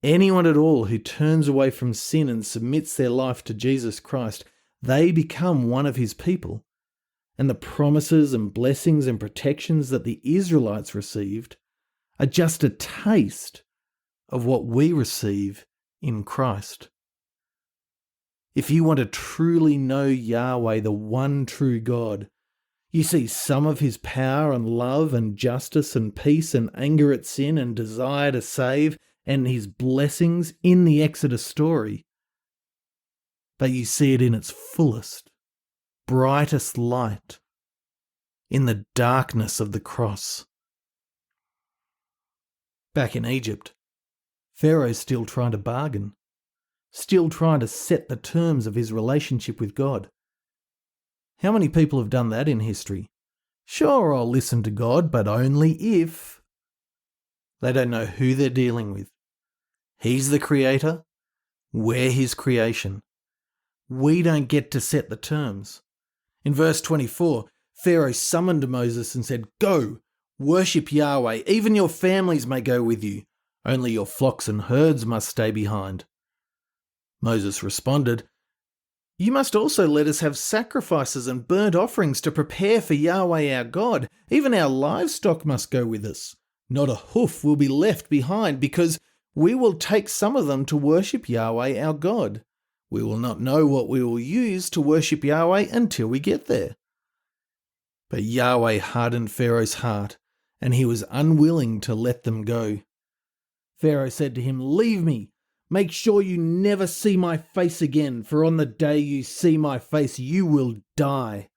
at all who turns away from sin and submits their life to Jesus Christ, they become one of his people. And the promises and blessings and protections that the Israelites received are just a taste of what we receive in Christ. If you want to truly know Yahweh, the one true God, you see some of his power and love and justice and peace and anger at sin and desire to save and his blessings in the Exodus story. But you see it in its fullest, brightest light in the darkness of the cross. Back in Egypt, Pharaoh's still trying to bargain. still trying to set the terms of his relationship with God. How many people have done that in history? Sure, I'll listen to God, but only if. They don't know who they're dealing with. He's the creator. We're his creation. We don't get to set the terms. In verse 24, Pharaoh summoned Moses and said, "Go, worship Yahweh. Even your families may go with you. Only your flocks and herds must stay behind." Moses responded, "You must also let us have sacrifices and burnt offerings to prepare for Yahweh our God. Even our livestock must go with us. Not a hoof will be left behind, because we will take some of them to worship Yahweh our God. We will not know what we will use to worship Yahweh until we get there." But Yahweh hardened Pharaoh's heart, and he was unwilling to let them go. Pharaoh said to him, "Leave me. Make sure you never see my face again, for on the day you see my face, you will die."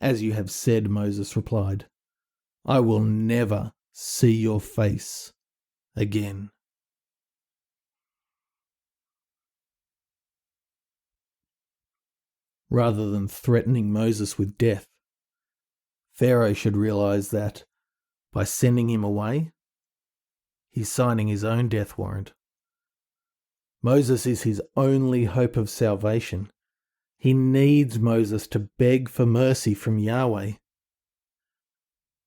"As you have said," Moses replied, "I will never see your face again." Rather than threatening Moses with death, Pharaoh should realize that by sending him away, he's signing his own death warrant. Moses is his only hope of salvation. He needs Moses to beg for mercy from Yahweh.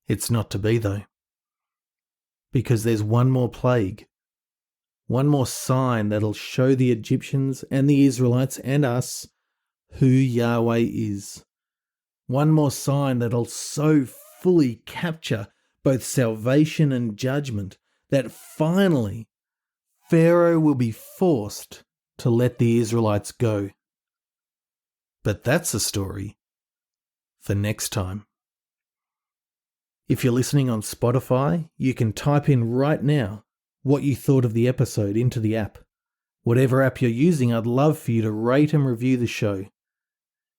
It's not to be, though, because there's one more plague, one more sign that'll show the Egyptians and the Israelites and us who Yahweh is. One more sign that'll so fully capture both salvation and judgment that finally Pharaoh will be forced to let the Israelites go. But that's a story for next time. If you're listening on Spotify, you can type in right now what you thought of the episode into the app. Whatever app you're using, I'd love for you to rate and review the show.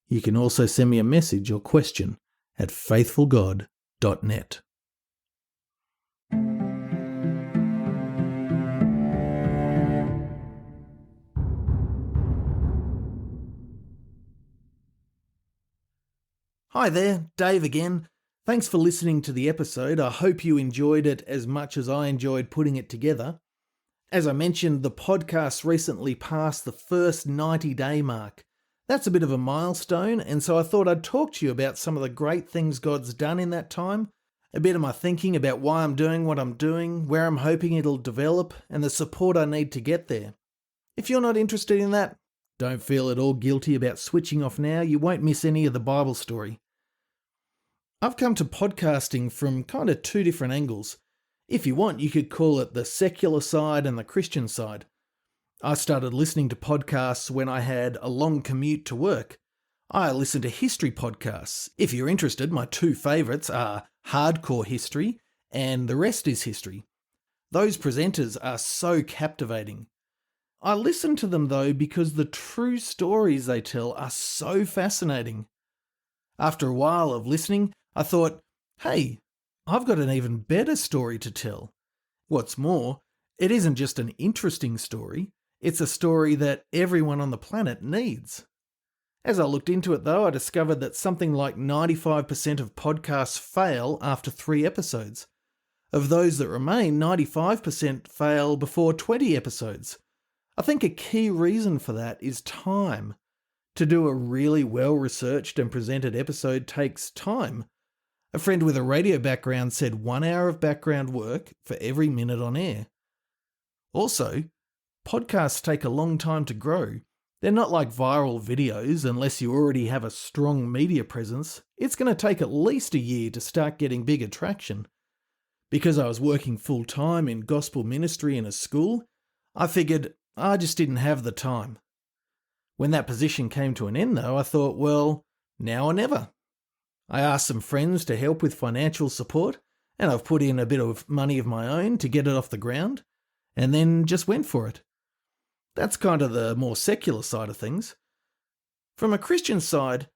You can also send me a message or question at faithfulgod.net. Hi there, Dave again. Thanks for listening to the episode. I hope you enjoyed it as much as I enjoyed putting it together. As I mentioned, the podcast recently passed the first 90-day mark. That's a bit of a milestone, and so I thought I'd talk to you about some of the great things God's done in that time, a bit of my thinking about why I'm doing what I'm doing, where I'm hoping it'll develop, and the support I need to get there. If you're not interested in that, don't feel at all guilty about switching off now. You won't miss any of the Bible story. I've come to podcasting from kind of two different angles. If you want, you could call it the secular side and the Christian side. I started listening to podcasts when I had a long commute to work. I listen to history podcasts. If you're interested, my two favourites are Hardcore History and The Rest is History. Those presenters are so captivating. I listen to them though because the true stories they tell are so fascinating. After a while of listening, I thought, hey, I've got an even better story to tell. What's more, it isn't just an interesting story, it's a story that everyone on the planet needs. As I looked into it though, I discovered that something like 95% of podcasts fail after 3 episodes. Of those that remain, 95% fail before 20 episodes. I think a key reason for that is time. To do a really well-researched and presented episode takes time. A friend with a radio background said 1 hour of background work for every minute on air. Also, podcasts take a long time to grow. They're not like viral videos unless you already have a strong media presence. It's going to take at least a year to start getting bigger traction. Because I was working full-time in gospel ministry in a school, I figured I just didn't have the time. When that position came to an end though, I thought, well, now or never. I asked some friends to help with financial support, and I've put in a bit of money of my own to get it off the ground, and then just went for it. That's kind of the more secular side of things. From a Christian side,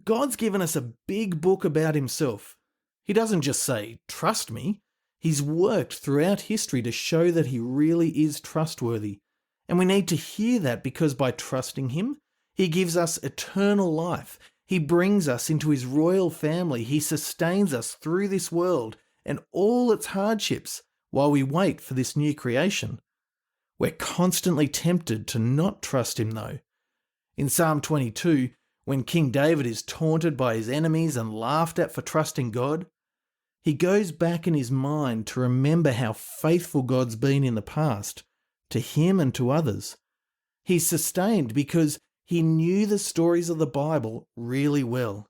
God's given us a big book about himself. He doesn't just say, trust me. He's worked throughout history to show that he really is trustworthy, And we need to hear that because by trusting him, he gives us eternal life. He brings us into his royal family. He sustains us through this world and all its hardships while we wait for this new creation. We're constantly tempted to not trust him though. In Psalm 22, when King David is taunted by his enemies and laughed at for trusting God, he goes back in his mind to remember how faithful God's been in the past, to him and to others. He's sustained because he knew the stories of the Bible really well.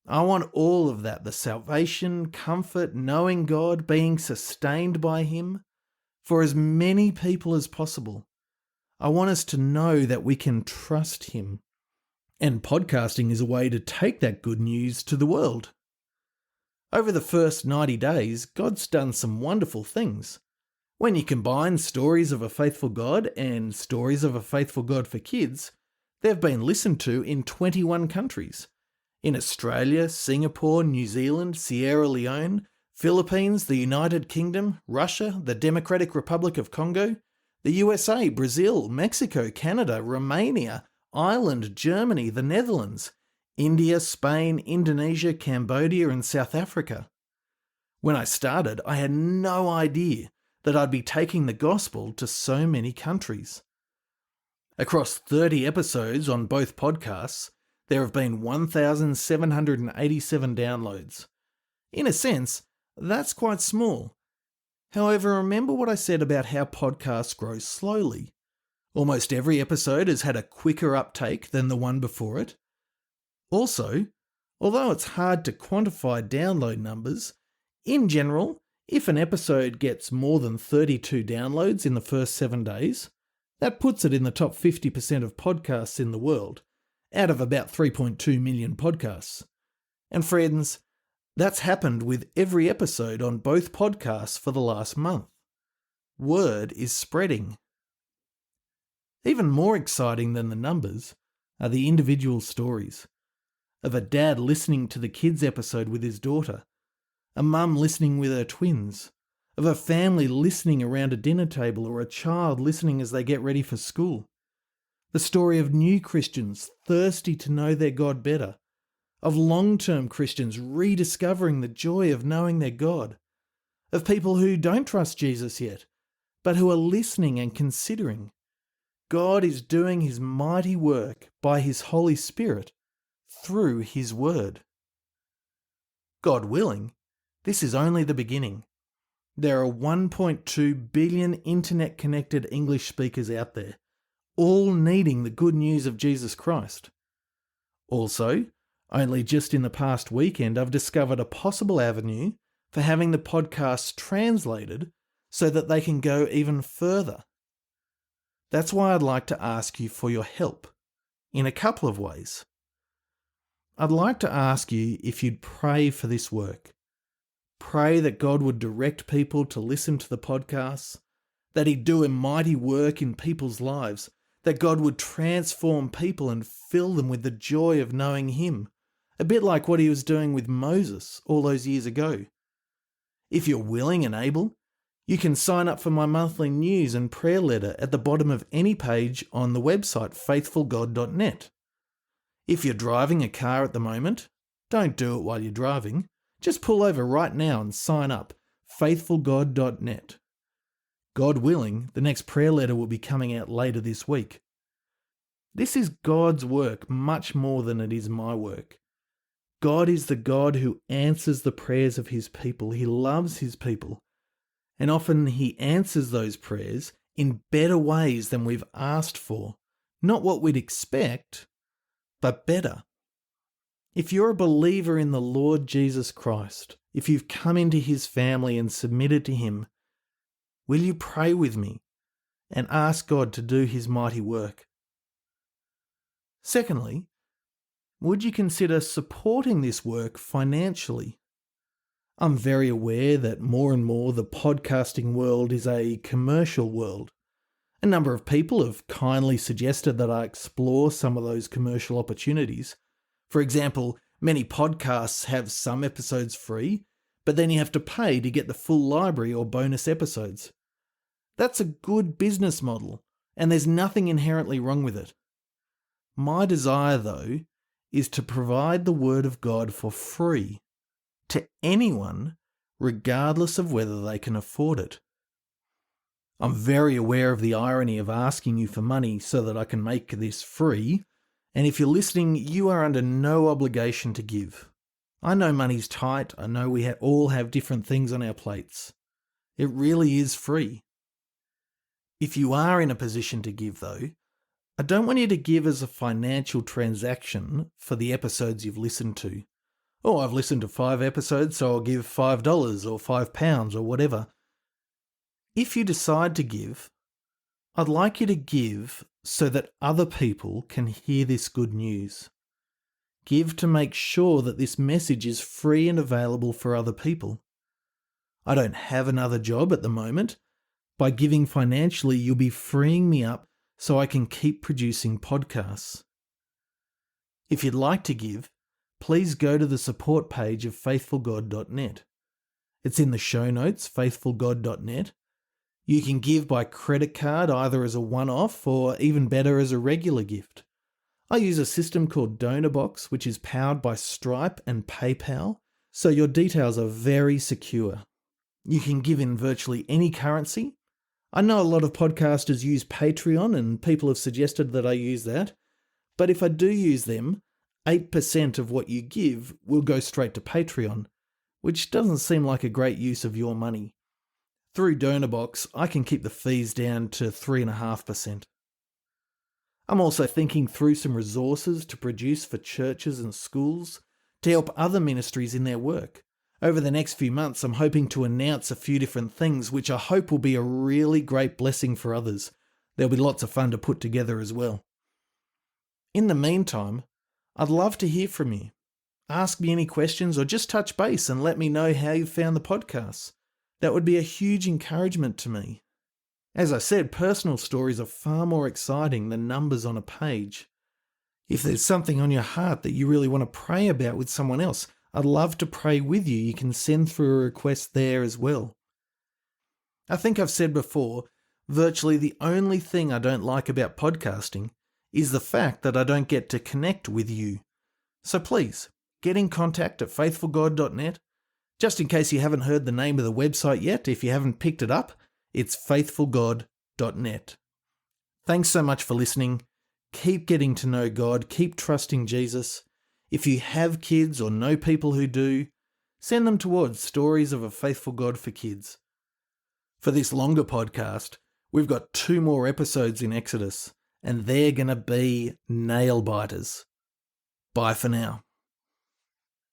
I want all of that, the salvation, comfort, knowing God, being sustained by him, for as many people as possible. I want us to know that we can trust him. And podcasting is a way to take that good news to the world. Over the first 90 days, God's done some wonderful things. When you combine stories of a faithful God and stories of a faithful God for kids, they've been listened to in 21 countries. In Australia, Singapore, New Zealand, Sierra Leone, Philippines, the United Kingdom, Russia, the Democratic Republic of Congo, the USA, Brazil, Mexico, Canada, Romania, Ireland, Germany, the Netherlands, India, Spain, Indonesia, Cambodia, and South Africa. When I started, I had no idea that I'd be taking the gospel to so many countries. Across 30 episodes on both podcasts, there have been 1,787 downloads. In a sense, that's quite small. However, remember what I said about how podcasts grow slowly. Almost every episode has had a quicker uptake than the one before it. Also, although it's hard to quantify download numbers, in general, if an episode gets more than 32 downloads in the first 7 days, that puts it in the top 50% of podcasts in the world, out of about 3.2 million podcasts. And friends, that's happened with every episode on both podcasts for the last month. Word is spreading. Even more exciting than the numbers are the individual stories. Of a dad listening to the kids episode with his daughter, a mum listening with her twins, of a family listening around a dinner table or a child listening as they get ready for school. The story of new Christians thirsty to know their God better, of long-term Christians rediscovering the joy of knowing their God, of people who don't trust Jesus yet, but who are listening and considering. God is doing his mighty work by his Holy Spirit through his word. God willing, this is only the beginning. There are 1.2 billion internet-connected English speakers out there, all needing the good news of Jesus Christ. Also, only just in the past weekend, I've discovered a possible avenue for having the podcasts translated so that they can go even further. That's why I'd like to ask you for your help in a couple of ways. I'd like to ask you if you'd pray for this work. Pray that God would direct people to listen to the podcasts, that he'd do a mighty work in people's lives, that God would transform people and fill them with the joy of knowing him, a bit like what he was doing with Moses all those years ago. If you're willing and able, you can sign up for my monthly news and prayer letter at the bottom of any page on the website faithfulgod.net. If you're driving a car at the moment, don't do it while you're driving. Just pull over right now and sign up, faithfulgod.net. God willing, the next prayer letter will be coming out later this week. This is God's work much more than it is my work. God is the God who answers the prayers of his people. He loves his people. And often he answers those prayers in better ways than we've asked for. Not what we'd expect, but better. If you're a believer in the Lord Jesus Christ, if you've come into his family and submitted to him, will you pray with me and ask God to do his mighty work? Secondly, would you consider supporting this work financially? I'm very aware that more and more the podcasting world is a commercial world. A number of people have kindly suggested that I explore some of those commercial opportunities. For example, many podcasts have some episodes free, but then you have to pay to get the full library or bonus episodes. That's a good business model, and there's nothing inherently wrong with it. My desire, though, is to provide the Word of God for free to anyone, regardless of whether they can afford it. I'm very aware of the irony of asking you for money so that I can make this free, and if you're listening, you are under no obligation to give. I know money's tight. I know we all have different things on our plates. It really is free. If you are in a position to give, though, I don't want you to give as a financial transaction for the episodes you've listened to. Oh, I've listened to 5 episodes, so I'll give $5 or £5 or whatever. If you decide to give, I'd like you to give so that other people can hear this good news. Give to make sure that this message is free and available for other people. I don't have another job at the moment. By giving financially, you'll be freeing me up so I can keep producing podcasts. If you'd like to give, please go to the support page of faithfulgod.net. It's in the show notes, faithfulgod.net. You can give by credit card either as a one-off or even better as a regular gift. I use a system called DonorBox, which is powered by Stripe and PayPal, so your details are very secure. You can give in virtually any currency. I know a lot of podcasters use Patreon, and people have suggested that I use that. But if I do use them, 8% of what you give will go straight to Patreon, which doesn't seem like a great use of your money. Through DonorBox, I can keep the fees down to 3.5%. I'm also thinking through some resources to produce for churches and schools to help other ministries in their work. Over the next few months, I'm hoping to announce a few different things, which I hope will be a really great blessing for others. There'll be lots of fun to put together as well. In the meantime, I'd love to hear from you. Ask me any questions or just touch base and let me know how you found the podcasts. That would be a huge encouragement to me. As I said, personal stories are far more exciting than numbers on a page. If there's something on your heart that you really want to pray about with someone else, I'd love to pray with you. You can send through a request there as well. I think I've said before, virtually the only thing I don't like about podcasting is the fact that I don't get to connect with you. So please, get in contact at faithfulgod.net. Just in case you haven't heard the name of the website yet, if you haven't picked it up, it's faithfulgod.net. Thanks so much for listening. Keep getting to know God. Keep trusting Jesus. If you have kids or know people who do, send them towards Stories of a Faithful God for Kids. For this longer podcast, we've got 2 more episodes in Exodus, and they're going to be nail biters. Bye for now.